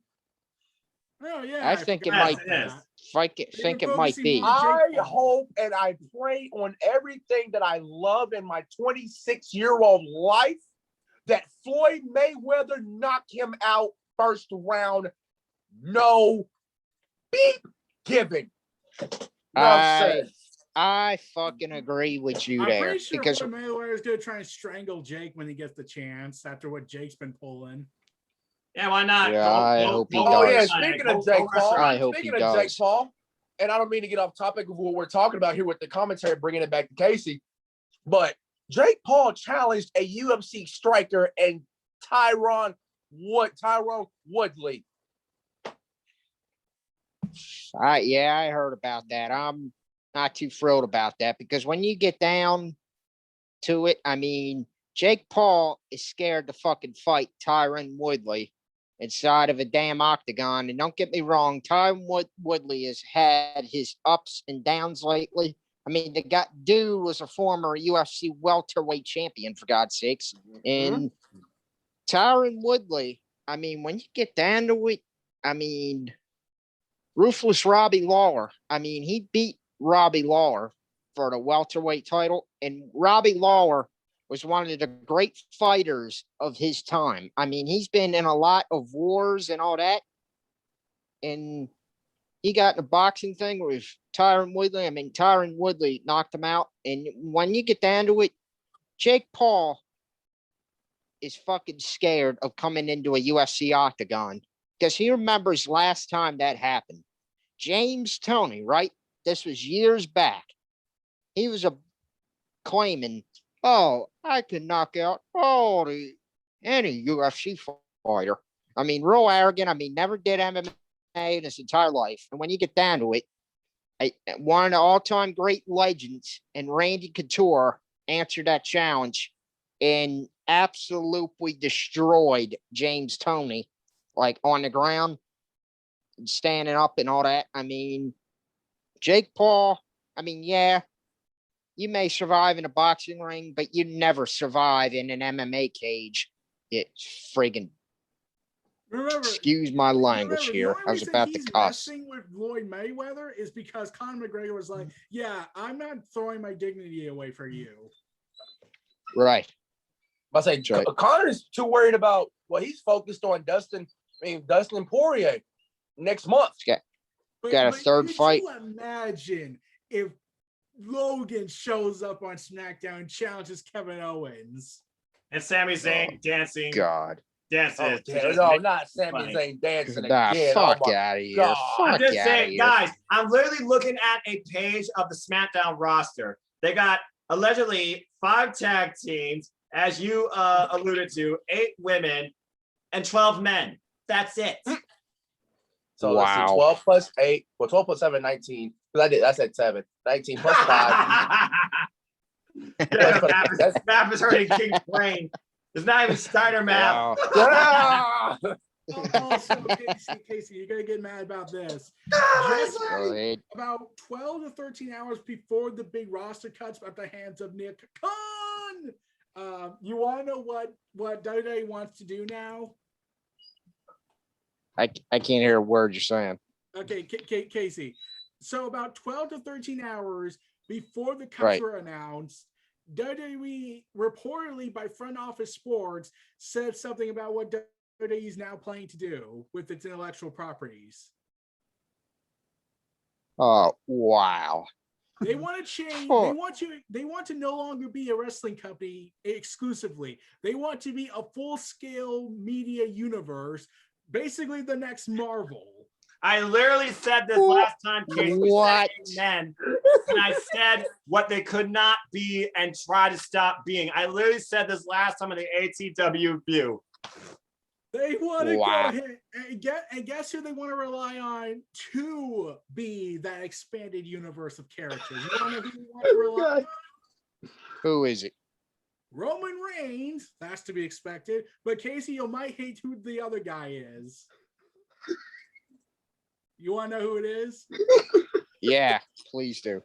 Oh, yeah. I think it might be. I hope and I pray on everything that I love in my 26-year-old life that Floyd Mayweather knock him out first round. No beep giving. I fucking agree with you there. Pretty sure because Floyd Mayweather is going to try and strangle Jake when he gets the chance after what Jake's been pulling. Yeah, why not? Yeah, I hope he does. Oh, yeah, speaking of Jake Paul, I hope he does. Jake Paul, and I don't mean to get off topic of what we're talking about here with the commentary, bringing it back to Casey, but Jake Paul challenged a UFC striker and Tyron Woodley. I heard about that. I'm not too thrilled about that because when you get down to it, I mean, Jake Paul is scared to fucking fight Tyron Woodley inside of a damn octagon. And don't get me wrong, Tyron Woodley has had his ups and downs lately. I mean, the dude was a former UFC welterweight champion, for God's sakes. And Tyron Woodley, I mean, when you get down to it, I mean, ruthless Robbie Lawler. I mean, he beat Robbie Lawler for the welterweight title, and Robbie Lawler was one of the great fighters of his time. I mean, he's been in a lot of wars and all that, and he got in a boxing thing with Tyron Woodley. I mean, Tyron Woodley knocked him out, and when you get down to it, Jake Paul is fucking scared of coming into a UFC octagon because he remembers last time that happened. James Toney, right? This was years back. He was claiming, "Oh, I can knock out any UFC fighter." I mean, real arrogant. I mean, never did MMA in his entire life. And when you get down to it, one of the all-time great legends and Randy Couture answered that challenge and absolutely destroyed James Toney, like on the ground, standing up and all that. I mean, Jake Paul, I mean, yeah, you may survive in a boxing ring, but you never survive in an MMA cage. It's friggin' excuse my language here. I was about to cuss. The with Floyd Mayweather is because Conor McGregor was like, "Yeah, I'm not throwing my dignity away for you." Right. I say Conor's too worried about he's focused on Dustin Poirier next month. Got a third fight. Imagine if Logan shows up on SmackDown and challenges Kevin Owens. And Sami Zayn dancing. God. dances. No, not Sami Zayn dancing Nah, again. fuck Oh my out of here. God. Fuck I'm just outta saying, here. guys, I'm literally looking at a page of the SmackDown roster. They got allegedly 5 tag teams, as you alluded to, 8 women and 12 men. That's it. So let's see, Wow. 12 plus 8, well, 12 plus 7, 19. Because I said 7. 19 plus 5. Map is hurting King's brain. It's not even Steiner map. Wow. Also, Casey, you're gonna get mad about this. Just Go ahead. about 12 to 13 hours before the big roster cuts at the hands of Nick Khan. You want to know what WWE wants to do now? I can't hear a word you're saying. Okay, Casey. So about 12 to 13 hours before the cuts Right. were announced, WWE reportedly by Front Office Sports said something about what WWE is now planning to do with its intellectual properties. Oh, wow. They want to change. Huh. They want to no longer be a wrestling company exclusively. They want to be a full-scale media universe, basically the next Marvel. I literally said this last time, Casey. What? Men, and I said what they could not be and try to stop being. I literally said this last time in the ATW View. They want to Wow. go ahead and guess who they want to rely on to be that expanded universe of characters. You want to know who they want to rely on? Who is it? Roman Reigns. That's to be expected. But Casey, you might hate who the other guy is. You want to know who it is? Yeah, please do.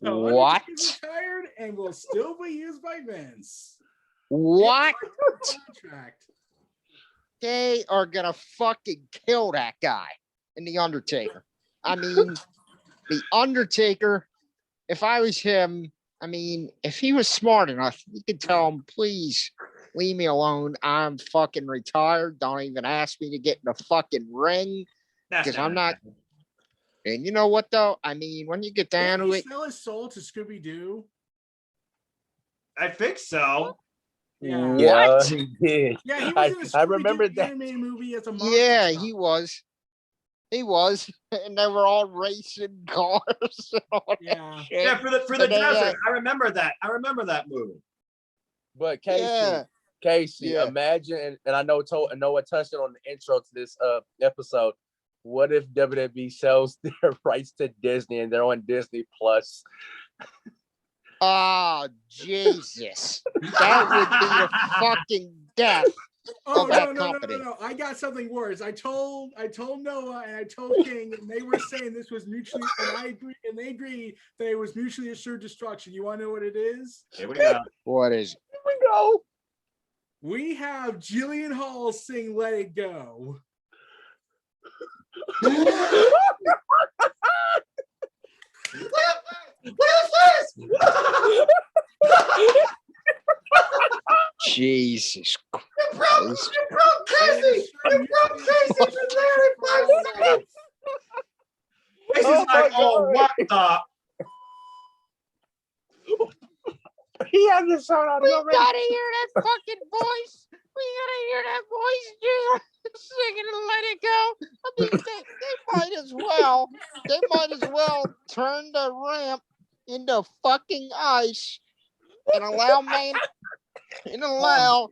So What? Undertaker's retired and will still be used by Vince. What? Contract. They are gonna fucking kill that guy and the Undertaker. I mean, the Undertaker, if I was him, I mean, if he was smart enough, you could tell him, please leave me alone. I'm fucking retired. Don't even ask me to get in the fucking ring because I'm not. And you know what though? I mean, when you get down Didn't to he it, sell his soul to Scooby-Doo? I think so. Yeah. Yeah, he did. Yeah, he was in a I Scooby-Doo remember that. animated movie as a monster. yeah, truck. he was. He was, and they were all racing cars. And all that Yeah. shit. Yeah, for the And they, desert. I remember that. I remember that movie. But Casey, Yeah. imagine, and I know Noah touched on the intro to this episode. What if WWE sells their rights to Disney and they're on Disney Plus? Oh, Jesus. That would be the fucking death. Oh of that no. company. I got something worse. I told Noah and I told King, and they were saying this was mutually, and I agree, and they agreed that it was mutually assured destruction. You want to know what it is? Here we go. What is it? Here we go. We have Jillian Hall sing "Let It Go." What is this? Jesus You Christ. broke Casey. You broke Casey for literally 5 seconds. Casey's Oh my like, oh, God. what the? He has the sound out We of gotta hear that fucking voice. We gotta hear that voice just singing and let it go. I mean, they might as well. They might as well turn the ramp into fucking ice and allow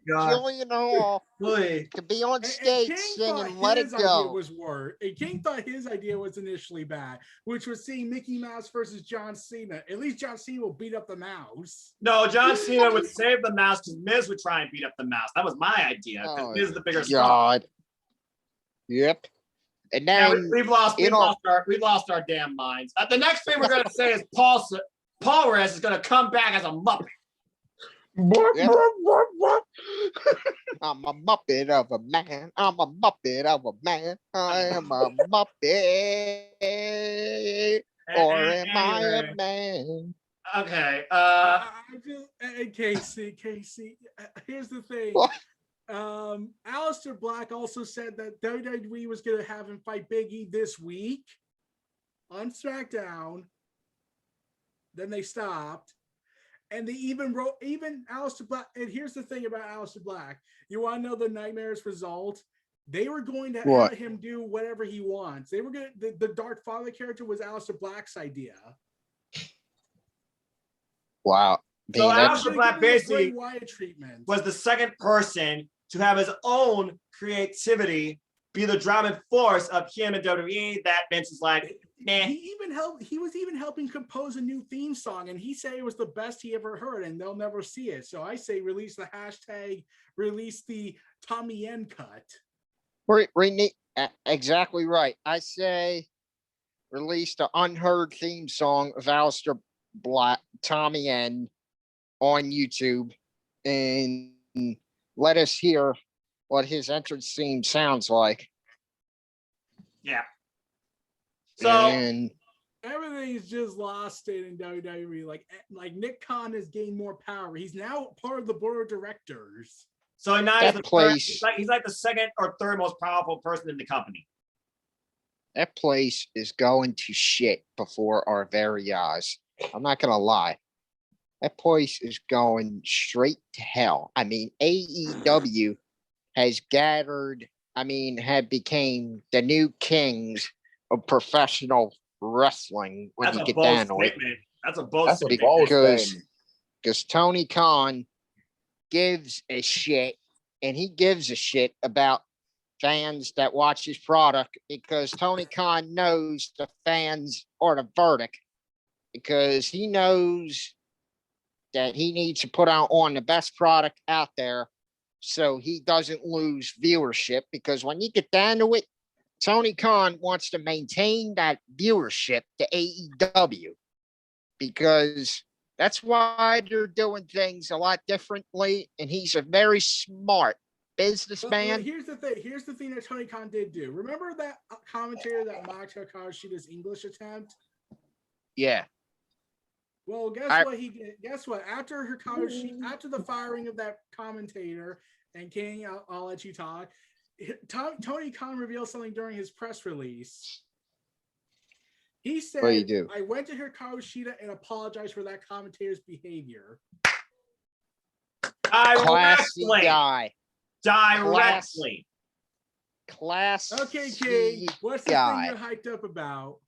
God. Jillian Hall Boy. to be on And stage King singing thought "Let It his idea Go." was worse. And King thought his idea was initially bad, which was seeing Mickey Mouse versus John Cena. At least John Cena will beat up the mouse. No, John Cena would save the mouse because Miz would try and beat up the mouse. That was my idea. Because Oh, Miz is the bigger star. God. Yep. And Yeah, then we've lost our damn minds. The next thing we're gonna say is Paul Rez is gonna come back as a Muppet. Yep. I'm a Muppet of a man. I'm a Muppet of a man. I am a Muppet. Or am I a man? Okay. Casey, here's the thing. What? Aleister Black also said that WWE was going to have him fight Big E this week on SmackDown. then they stopped. And they even wrote, Aleister Black. And here's the thing about Aleister Black. You want to know the nightmares result? They were going to let him do whatever he wants. They were going to, the Dark Father character was Aleister Black's idea. Wow. So Aleister Black basically treatment. was the second person to have his own creativity be the driving force of him and WWE. That Vince is like, nah. He was even helping compose a new theme song, and he said it was the best he ever heard, and they'll never see it. So I say release the hashtag, release the Tommy N cut. Exactly right. I say release the unheard theme song of Aleister Black, Tommy N, on YouTube, and let us hear what his entrance theme sounds like. Yeah. So and everything's just lost in WWE. Like Nick Khan has gained more power. He's now part of the board of directors. So now he's like the second or third most powerful person in the company. That place is going to shit before our very eyes. I'm not gonna lie. That place is going straight to hell. I mean, AEW has gathered, had became the new kings of professional wrestling when you get down to it. That's a bold statement. Because Tony Khan gives a shit, and he gives a shit about fans that watch his product, because Tony Khan knows the fans are the verdict, because he knows that he needs to put out on the best product out there so he doesn't lose viewership. Because when you get down to it, Tony Khan wants to maintain that viewership to AEW, because that's why they're doing things a lot differently, and he's a very smart businessman. Here's the thing that Tony Khan did do. Remember that commentator that mocked Hikaru Shida's English attempt? Yeah. Well, guess what he did? Guess what? After the firing of that commentator, and King, I'll let you talk. Tony Khan revealed something during his press release. He said, I went to Hikaru Shida and apologized for that commentator's behavior. Classy guy. Directly. Class. Okay, King. What's the thing you're hyped up about?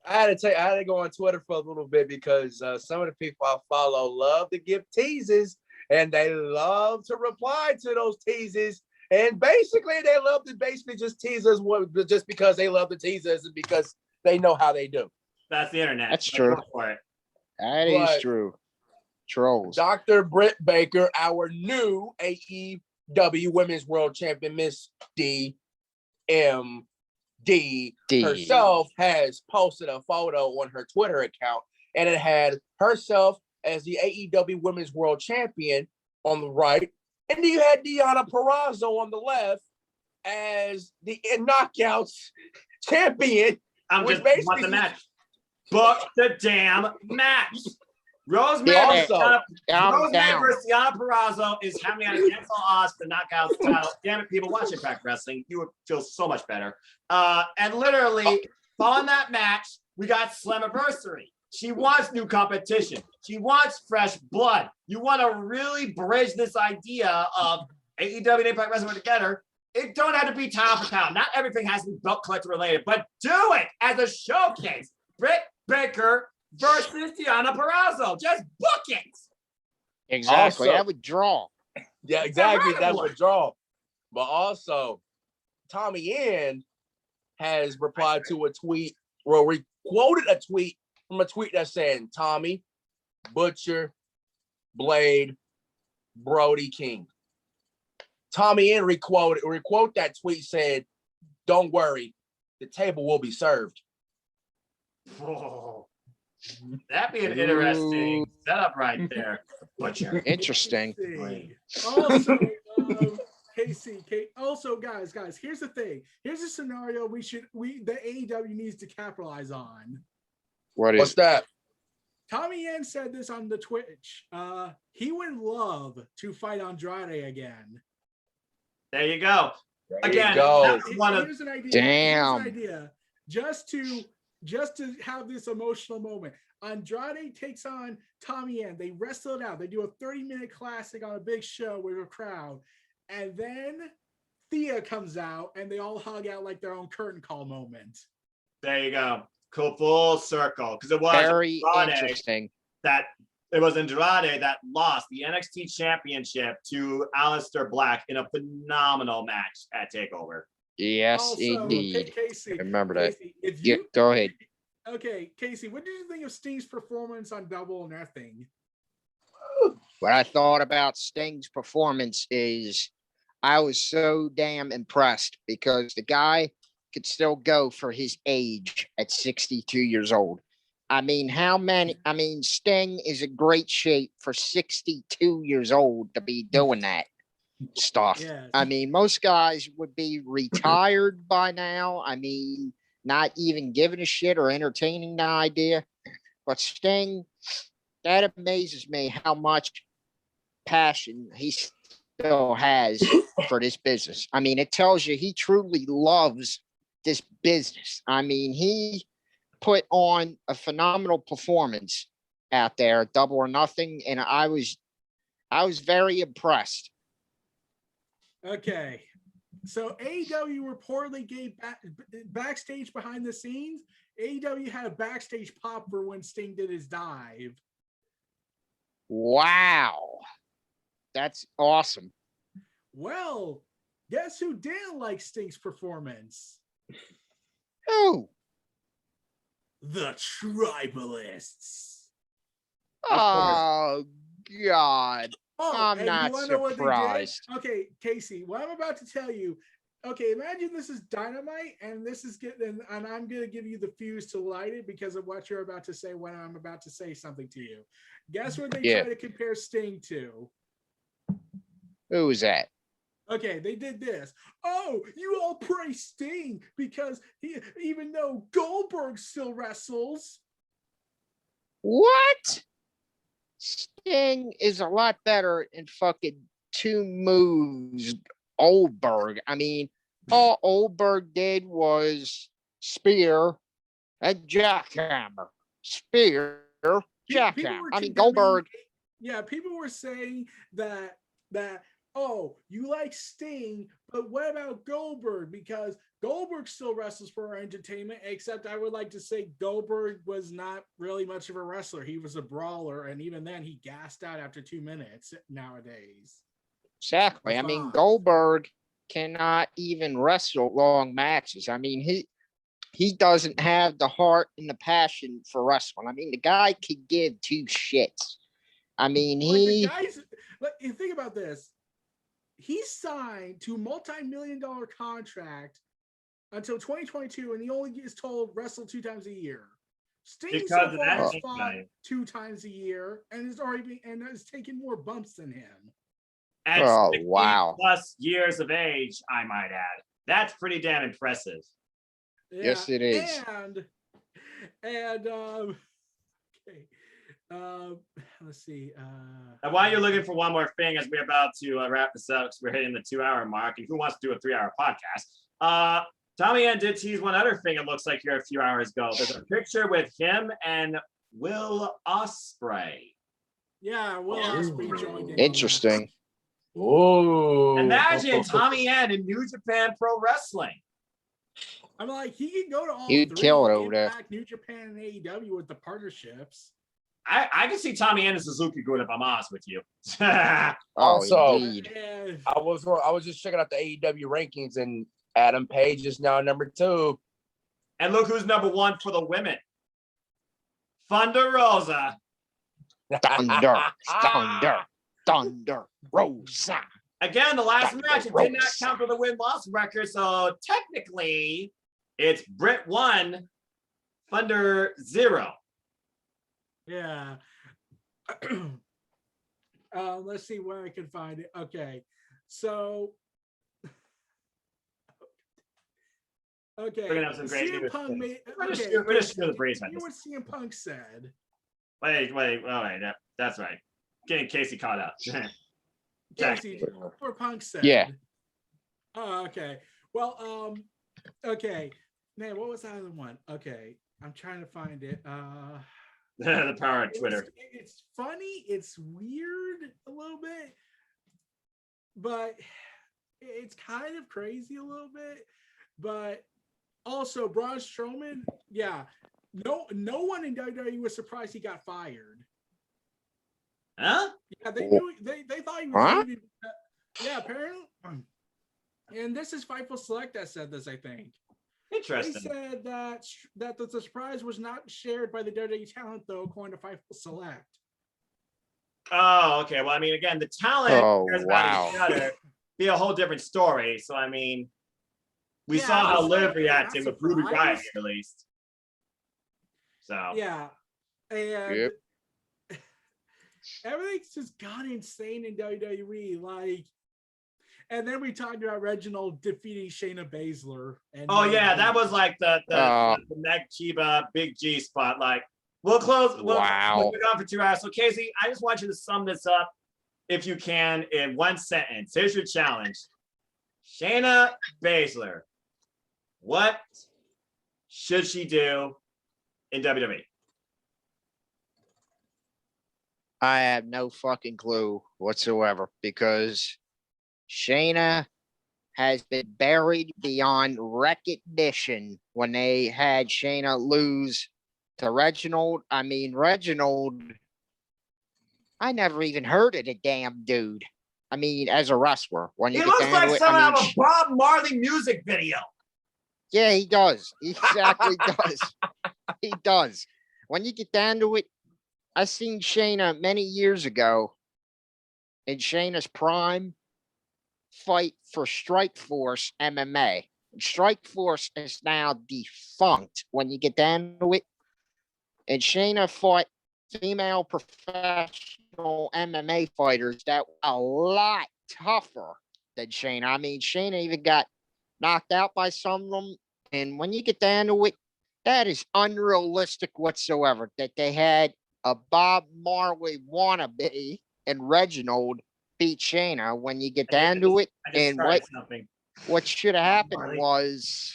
I had to go on Twitter for a little bit, because some of the people I follow love to give teases, and they love to reply to those teases. And basically, they love to just tease us just because they love to tease us and because they know how they do. That's the internet. That's true. That is true. Trolls. Dr. Britt Baker, our new AEW Women's World Champion, Miss DMD herself, has posted a photo on her Twitter account, and it had herself as the AEW Women's World Champion on the right, and then you had Deonna Purrazzo on the left as the Knockouts champion. I'm just want the match. Book the damn match. Rosemary versus Deonna Purrazzo is having out against all odds the Knockouts title. Damn it, people watching Impact Wrestling, you would feel so much better. And literally, following that match, we got Slammiversary. She wants new competition. She wants fresh blood. You want to really bridge this idea of AEW and Impact Wrestling together. It don't have to be town for town. Not everything has to be belt collector related, but do it as a showcase. Britt Baker versus Deonna Purrazzo. Just book it. Exactly. That would draw. Yeah, exactly. That would draw. But also, Tommy N has replied to a tweet, or quoted a tweet from a tweet that's saying, Tommy, Butcher, Blade, Brody King. Tommy N requote that tweet, said, don't worry, the table will be served. Oh, that'd be an interesting setup right there. Butcher. Interesting. Also, also, guys, here's the thing. Here's a scenario the AEW needs to capitalize on. What's that? Tommy N said this on the Twitch. He would love to fight Andrade again. There you go. Here's an idea. Damn. Here's an idea. Just to just to have this emotional moment. Andrade takes on Tommy End. They wrestle it out. They do a 30-minute classic on a big show with a crowd. And then Thea comes out and they all hug out like their own curtain call moment. There you go. Cool, full circle. Because it was Very interesting. It was Andrade that lost the NXT Championship to Aleister Black in a phenomenal match at TakeOver. Yes, Also, indeed. Casey, I remember that. Casey, Go ahead. Okay, Casey, what did you think of Sting's performance on Double or Nothing? What I thought about Sting's performance is I was so damn impressed because the guy could still go for his age at 62 years old. I mean, Sting is in great shape for 62 years old to be doing that stuff. Yes. I mean, most guys would be retired by now. I mean, not even giving a shit or entertaining the idea. But Sting, that amazes me how much passion he still has for this business. I mean, it tells you he truly loves this business. I mean, he put on a phenomenal performance out there, Double or Nothing, and I was very impressed. Okay, so AEW reportedly gave backstage behind the scenes. AEW had a backstage pop for when Sting did his dive. Wow, that's awesome. Well, guess who didn't like Sting's performance? Who? The Tribalists. Oh God. Oh, I'm and not you want to know what surprised. they did? Okay, Casey, what I'm about to tell you. Okay, imagine this is Dynamite, and this is getting, and I'm gonna give you the fuse to light it because of what you're about to say when I'm about to say something to you. Guess what they try to compare Sting to? Who was that? Okay, they did this. Oh, you all praise Sting because even though Goldberg still wrestles. What? Sting is a lot better in fucking two moves. Oldberg. I mean, all Oldberg did was spear and jackhammer. Spear, jackhammer. I mean, Goldberg. Yeah, people were saying that oh, you like Sting, but what about Goldberg? Because Goldberg still wrestles for our entertainment, except I would like to say Goldberg was not really much of a wrestler. He was a brawler, and even then he gassed out after 2 minutes nowadays. Exactly. I mean, Goldberg cannot even wrestle long matches. I mean, he doesn't have the heart and the passion for wrestling. I mean, the guy could give two shits. I mean, you think about this. He's signed to a multi-million-dollar contract until 2022, and he only is told wrestle 2 times a year. Sting so far has fought 2 times a year and has taken more bumps than him. At 60 plus years of age, I might add. That's pretty damn impressive. Yeah, yes, it is. And okay. Let's see. And while you're looking for one more thing, as we're about to wrap this up, because we're hitting the 2-hour mark, and who wants to do a 3-hour podcast? Tommy Ann did tease one other thing. It looks like here a few hours ago. There's a picture with him and Will Ospreay. Yeah, Will Ospreay joined in. Interesting. Oh, imagine Tommy Ann in New Japan Pro Wrestling. I'm like, he can go to all He'd 3. kill it over there. New Japan and AEW with the partnerships. I can see Tommy Ann and Suzuki good if I'm honest with you. Also, indeed. I was just checking out the AEW rankings, and Adam Page is now number 2. And look who's number 1 for the women. Thunder Rosa. Thunder Rosa. Again, the last match, it did not count for the win-loss record, so technically it's Britt 1, Thunder 0. Yeah. Let's see where I can find it. Okay. So okay. We're gonna have some great CM Punk made, we're just the breeze. You know what CM Punk said? Wait. Oh, wait. That's right. Getting Casey caught up. Casey, what Punk said. Yeah. Oh, okay. Well, okay. Man, what was the other one? Okay. I'm trying to find it. The power of Twitter. It's funny. It's weird a little bit, but it's kind of crazy a little bit. But also, Braun Strowman, yeah, no one in WWE was surprised he got fired. Huh? Yeah, they knew they thought he was leaving. Yeah, apparently. And this is Fightful Select that said this, I think. Interesting. They said that the surprise was not shared by the WWE talent, though, according to Fightful Select. Oh, okay. Well, I mean, again, the talent cares about each other. Be a whole different story. So, I mean, we saw how Liv reacted with Ruby Riott, at least. So yeah, and everything's just gone insane in WWE. Like, and then we talked about Reginald defeating Shayna Baszler. And that was like the neck Chiba Big G spot. Like, we'll close. We'll be gone for 2 hours. So, Casey, I just want you to sum this up, if you can, in one sentence. Here's your challenge: Shayna Baszler, what should she do in WWE? I have no fucking clue whatsoever, because Shayna has been buried beyond recognition when they had Shayna lose to Reginald. I mean, Reginald, I never even heard of the damn dude. I mean, as a wrestler, when you He get looks down like to it, some of a Bob Marley music video. Yeah, he does. He exactly does. He does. When you get down to it, I seen Shayna many years ago in Shayna's prime fight for Strike Force MMA. Strike Force is now defunct when you get down to it. And Shayna fought female professional MMA fighters that were a lot tougher than Shayna. I mean, Shayna even got knocked out by some of them. And when you get down to it, that is unrealistic whatsoever, that they had a Bob Marley wannabe and Reginald beat Shayna. When you get down to it, and what should have happened was,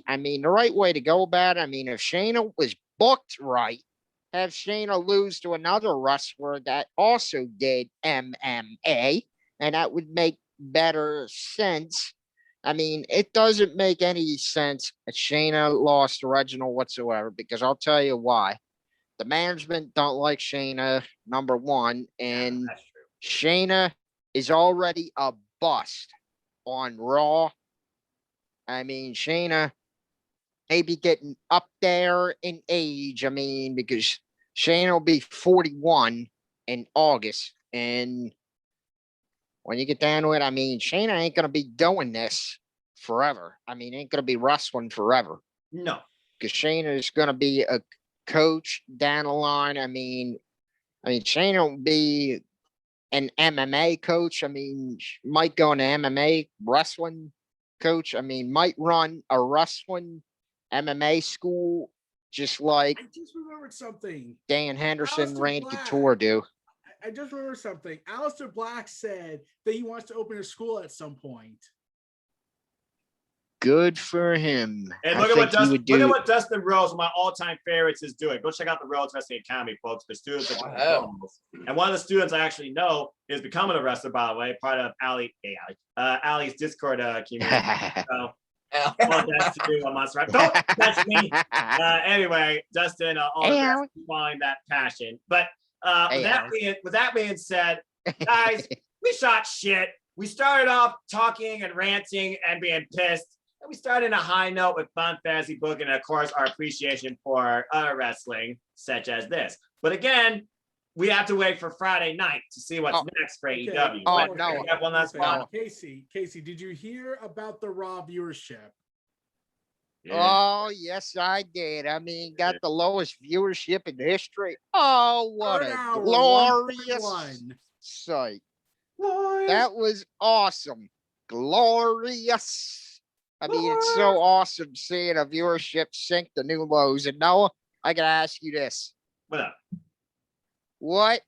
I mean, the right way to go about it, I mean, if Shayna was booked right, have Shayna lose to another wrestler that also did MMA, and that would make better sense. I mean, it doesn't make any sense that Shayna lost to Reginald whatsoever, because I'll tell you why. The management don't like Shayna, number one, and Shayna is already a bust on Raw. I mean, Shayna may be getting up there in age. I mean, because Shayna will be 41 in August, and when you get down to it, I mean, Shayna ain't going to be doing this forever. I mean, ain't going to be wrestling forever. No. Because Shayna is going to be a coach down the line. I mean, Shayna will be an MMA coach. I mean, might go into MMA wrestling coach. I mean, might run a wrestling MMA school, just like I just remembered something. Dan Henderson, Aleister Randy Black. Couture do. I just remember something. Aleister Black said that he wants to open a school at some point. Good for him. And look at what Dustin Rhodes, one of my all-time favorites, is doing. Go check out the Rhodes Wrestling Academy, folks. The students are and one of the students I actually know is becoming a wrestler, by the way, part of Allie's Discord community. So that's to do on Monster Rap. Don't touch me. Anyway, Dustin, all the best following that passion. But with that being said, guys, we shot shit. We started off talking and ranting and being pissed. And we started in a high note with fun fantasy book and, of course, our appreciation for wrestling, such as this. But again, we have to wait for Friday night to see what's next for AEW. No. One last one. Casey, did you hear about the Raw viewership? Yeah. Oh, yes, I did. I mean, got the lowest viewership in history. Oh, what a glorious sight. That was awesome. Glorious. I mean, it's so awesome seeing a viewership sink to new lows. And Noah, I gotta ask you this. What up? What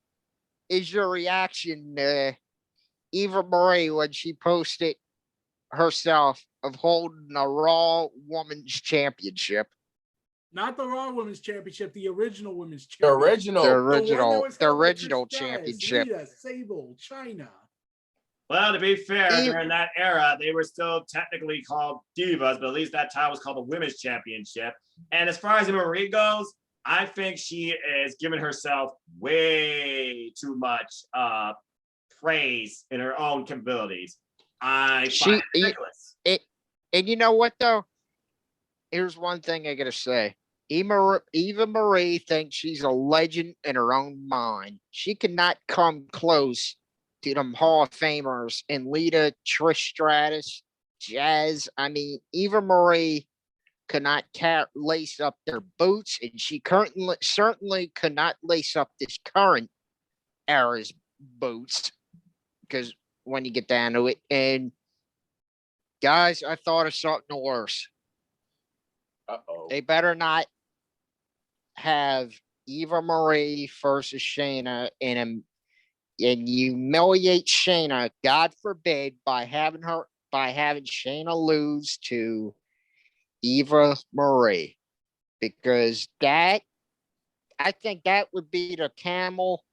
is your reaction to Eva Marie when she posted herself of holding a Raw Women's Championship. Not the Raw Women's Championship, the original Women's The Championship. original. The original championship. Lita, Sable, China. Well, to be fair, during that era, they were still technically called Divas, but at least that time was called the Women's Championship. And as far as Eva Marie goes, I think she is giving herself way too much praise in her own capabilities. I find it ridiculous. And you know what, though? Here's one thing I got to say. Eva Marie thinks she's a legend in her own mind. She cannot come close to them Hall of Famers and Lita, Trish Stratus, Jazz. I mean, Eva Marie could not lace up their boots, and she certainly could not lace up this current era's boots, because when you get down to it, and guys, I thought of something worse. They better not have Eva Marie versus Shayna and humiliate Shayna, God forbid, by having Shayna lose to Eva Marie, because I think that would be the camel.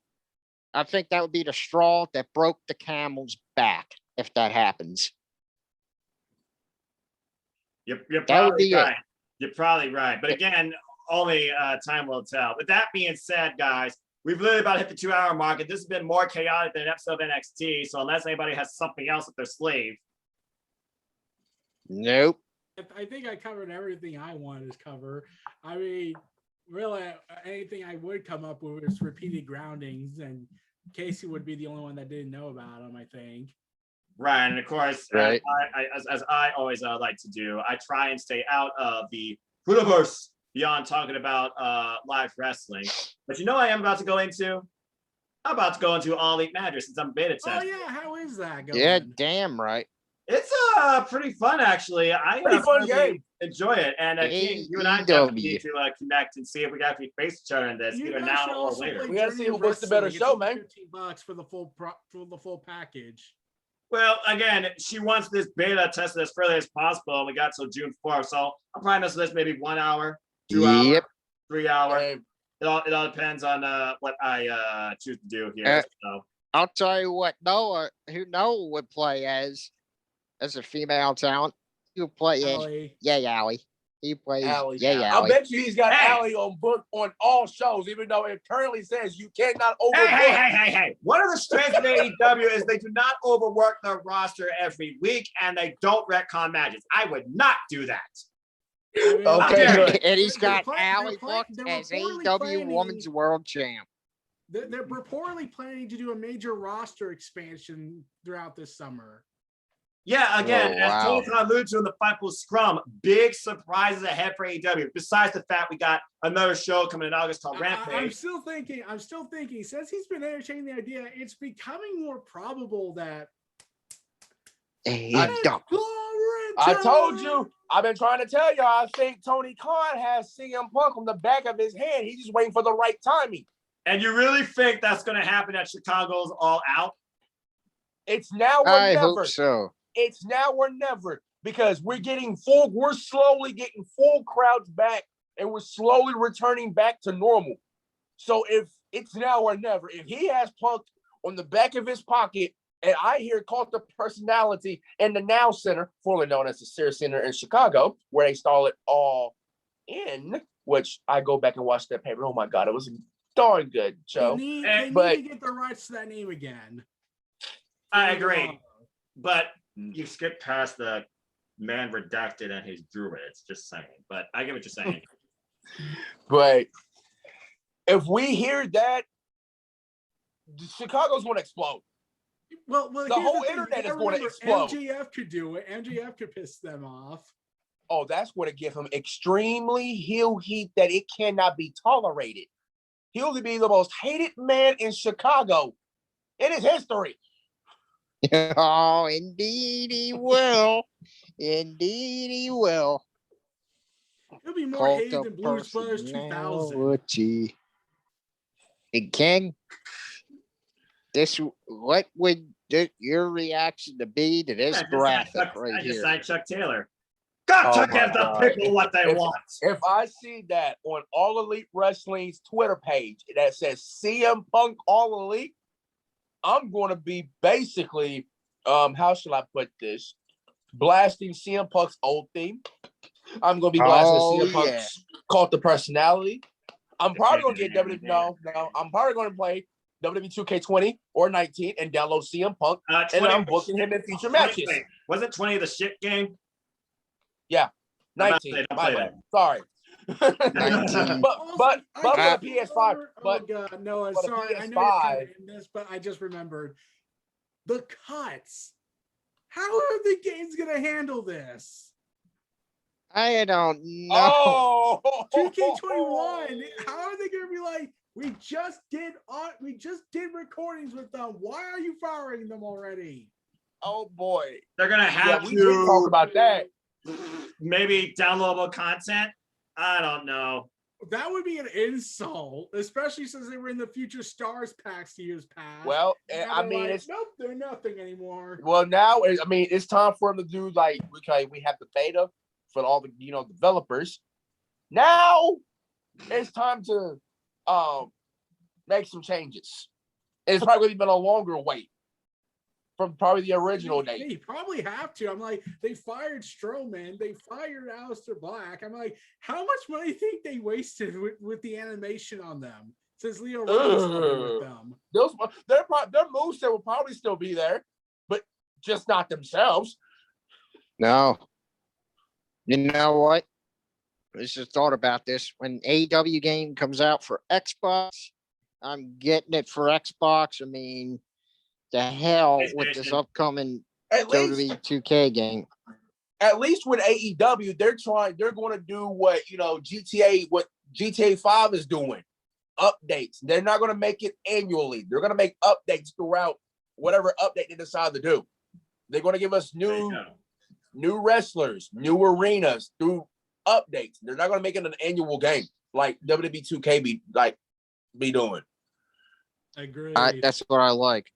I think that would be the straw that broke the camel's back if that happens. You're probably right. You're probably right. But again, only time will tell. With that being said, guys, we've literally about hit the 2-hour mark, and this has been more chaotic than an episode of NXT. So unless anybody has something else up their sleeve. Nope. I think I covered everything I wanted to cover. I mean, really, anything I would come up with is repeated groundings, and Casey would be the only one that didn't know about them, I think. Right, and of course, right. As I always like to do, I try and stay out of the universe beyond talking about live wrestling. But you know what I am about to go into? I'm about to go into All Elite Manager since I'm beta testing. Oh yeah, how is that going? Yeah, damn right. It's pretty fun, actually. I Pretty fun game. Enjoy it. And King, you and I definitely need to connect and see if we can actually face each other in this, either now or later. We gotta see who books the better show, man. $15 for the full package. Well, again, she wants this beta tested as early as possible, and we got till June 4th. So I'll probably mess with this maybe 1 hour, 2 hours, 3 hours. It all depends on what I choose to do here. So I'll tell you what, Noah would play as a female talent. He'll play Allie. Allie. He plays Allie. Allie. I bet you he's got Allie on book on all shows, even though it currently says you cannot overwork. Hey. One of the strengths of AEW is they do not overwork their roster every week, and they don't retcon matches. I would not do that. Okay, good. And he's got Allie booked as AEW Women's World Champ. They're reportedly planning to do a major roster expansion throughout this summer. Yeah, again, as Tony alluded to in the Fightful Scrum, big surprises ahead for AEW. Besides the fact we got another show coming in August called Rampage. I'm still thinking, since he's been entertaining the idea, it's becoming more probable that I told you. I've been trying to tell y'all. I think Tony Khan has CM Punk on the back of his hand. He's just waiting for the right timing. And you really think that's going to happen at Chicago's All Out? It's now or I never. hope so. It's now or never, because we're slowly getting full crowds back, and we're slowly returning back to normal. So if it's now or never, if he has Punk on the back of his pocket, and I hear Cult of Personality in the Now Center, formerly known as the Sears Center in Chicago, where they stall it all in, which I go back and watch that paper. Oh my God, it was a darn good show. They need to get the rights to that name again. I agree. But you skip past the man redacted and his druids, just saying. But I get what you're saying. But if we hear that, Chicago's going to explode. Well, the whole internet is going to explode. MJF could do it. MJF could piss them off. Oh, that's going to give him extremely heel heat that it cannot be tolerated. He'll be the most hated man in Chicago in his history. Oh, indeed he will. Indeed he will. He'll be more hated than Blues Brothers 2000. Big King. What would your reaction to be to this graphic right here? I just Chuck Taylor. God, Oh Chuck my gives the God. people what they want. If I see that on All Elite Wrestling's Twitter page that says CM Punk All Elite, I'm going to be basically, how should I put this? Blasting CM Punk's old theme. I'm going to be blasting CM Punk's Cult of Personality. I'm probably going to get I'm probably going to play WWE 2K20 or 19 and download CM Punk, and I'm booking him in future matches. Wait, wasn't 20 the shit game? Yeah, 19. My bad. Sorry. 19. but for the PS5. Oh God, no! I'm sorry. I know you're covering this, but I just remembered the cuts. How are the games gonna handle this? I don't know. Oh, 2K21. How are they gonna be like? We just did recordings with them. Why are you firing them already? Oh boy, they're gonna have we did talk about that. Maybe downloadable content. I don't know. That would be an insult, especially since they were in the Future Stars packs years past. Well, I mean, like, it's nope, they're nothing anymore. Well, now it's time for them to do like we have the beta for all the developers. Now it's time to make some changes. It's probably been a longer wait from probably the original date. They probably have to. I'm like, they fired Strowman, they fired Aleister Black. I'm like, how much money do you think they wasted with the animation on them since Leo Rush with them? Their moveset will probably still be there, but just not themselves. No. You know what? I just thought about this. When AEW game comes out for Xbox, I'm getting it for Xbox. I mean, the hell with this upcoming WWE 2K game. At least with AEW, they're going to do what GTA 5 is doing. Updates. They're not going to make it annually. They're going to make updates throughout whatever update they decide to do. They're going to give us new wrestlers, new arenas through updates. They're not going to make it an annual game like WWE 2K be doing. Agreed. That's what I like.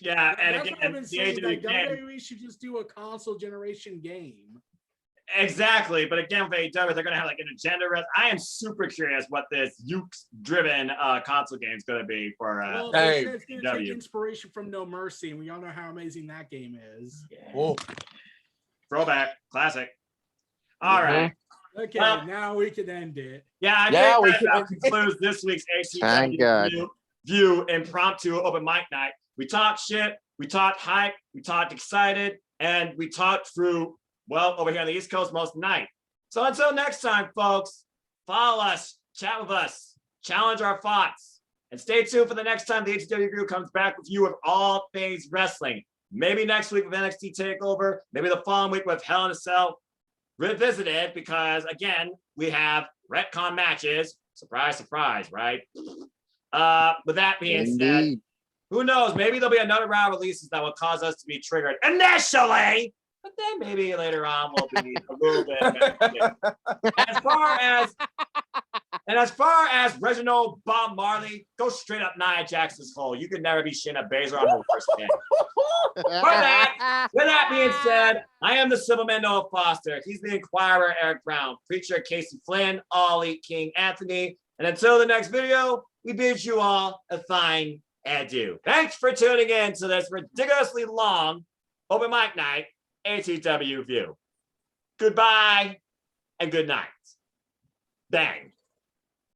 Yeah, and that's again, what I've been saying, that WWE should just do a console generation game. Exactly, but again, with AEW, they're going to have like an agenda. I am super curious what this Ukes-driven console game is going to be for. They said it's going to take inspiration from No Mercy, and we all know how amazing that game is. Yeah. Cool. Throwback, classic. All right. Okay, now we can end it. Yeah, I think that concludes this week's ATW View impromptu open mic night. We talked shit, we talked hype, we talked excited, and we talked through, over here on the East Coast most night. So until next time, folks, follow us, chat with us, challenge our thoughts, and stay tuned for the next time the ATW View comes back with you with all things wrestling. Maybe next week with NXT TakeOver, maybe the following week with Hell in a Cell Revisited, because again, we have retcon matches. Surprise, surprise, right? With that being said, who knows? Maybe there'll be another round of releases that will cause us to be triggered initially, but then maybe later on we'll be a little bit. As far as Reginald Bob Marley, go straight up Nia Jackson's hole. You could never be Shayna Baszler on her worst day. With that being said, I am the Civilman Noah Foster. He's the Inquirer Eric Brown, Preacher Casey Flynn, Ollie King Anthony. And until the next video, we bid you all a fine adieu. Thanks for tuning in to this ridiculously long open mic night ATW View. Goodbye and good night. Bang.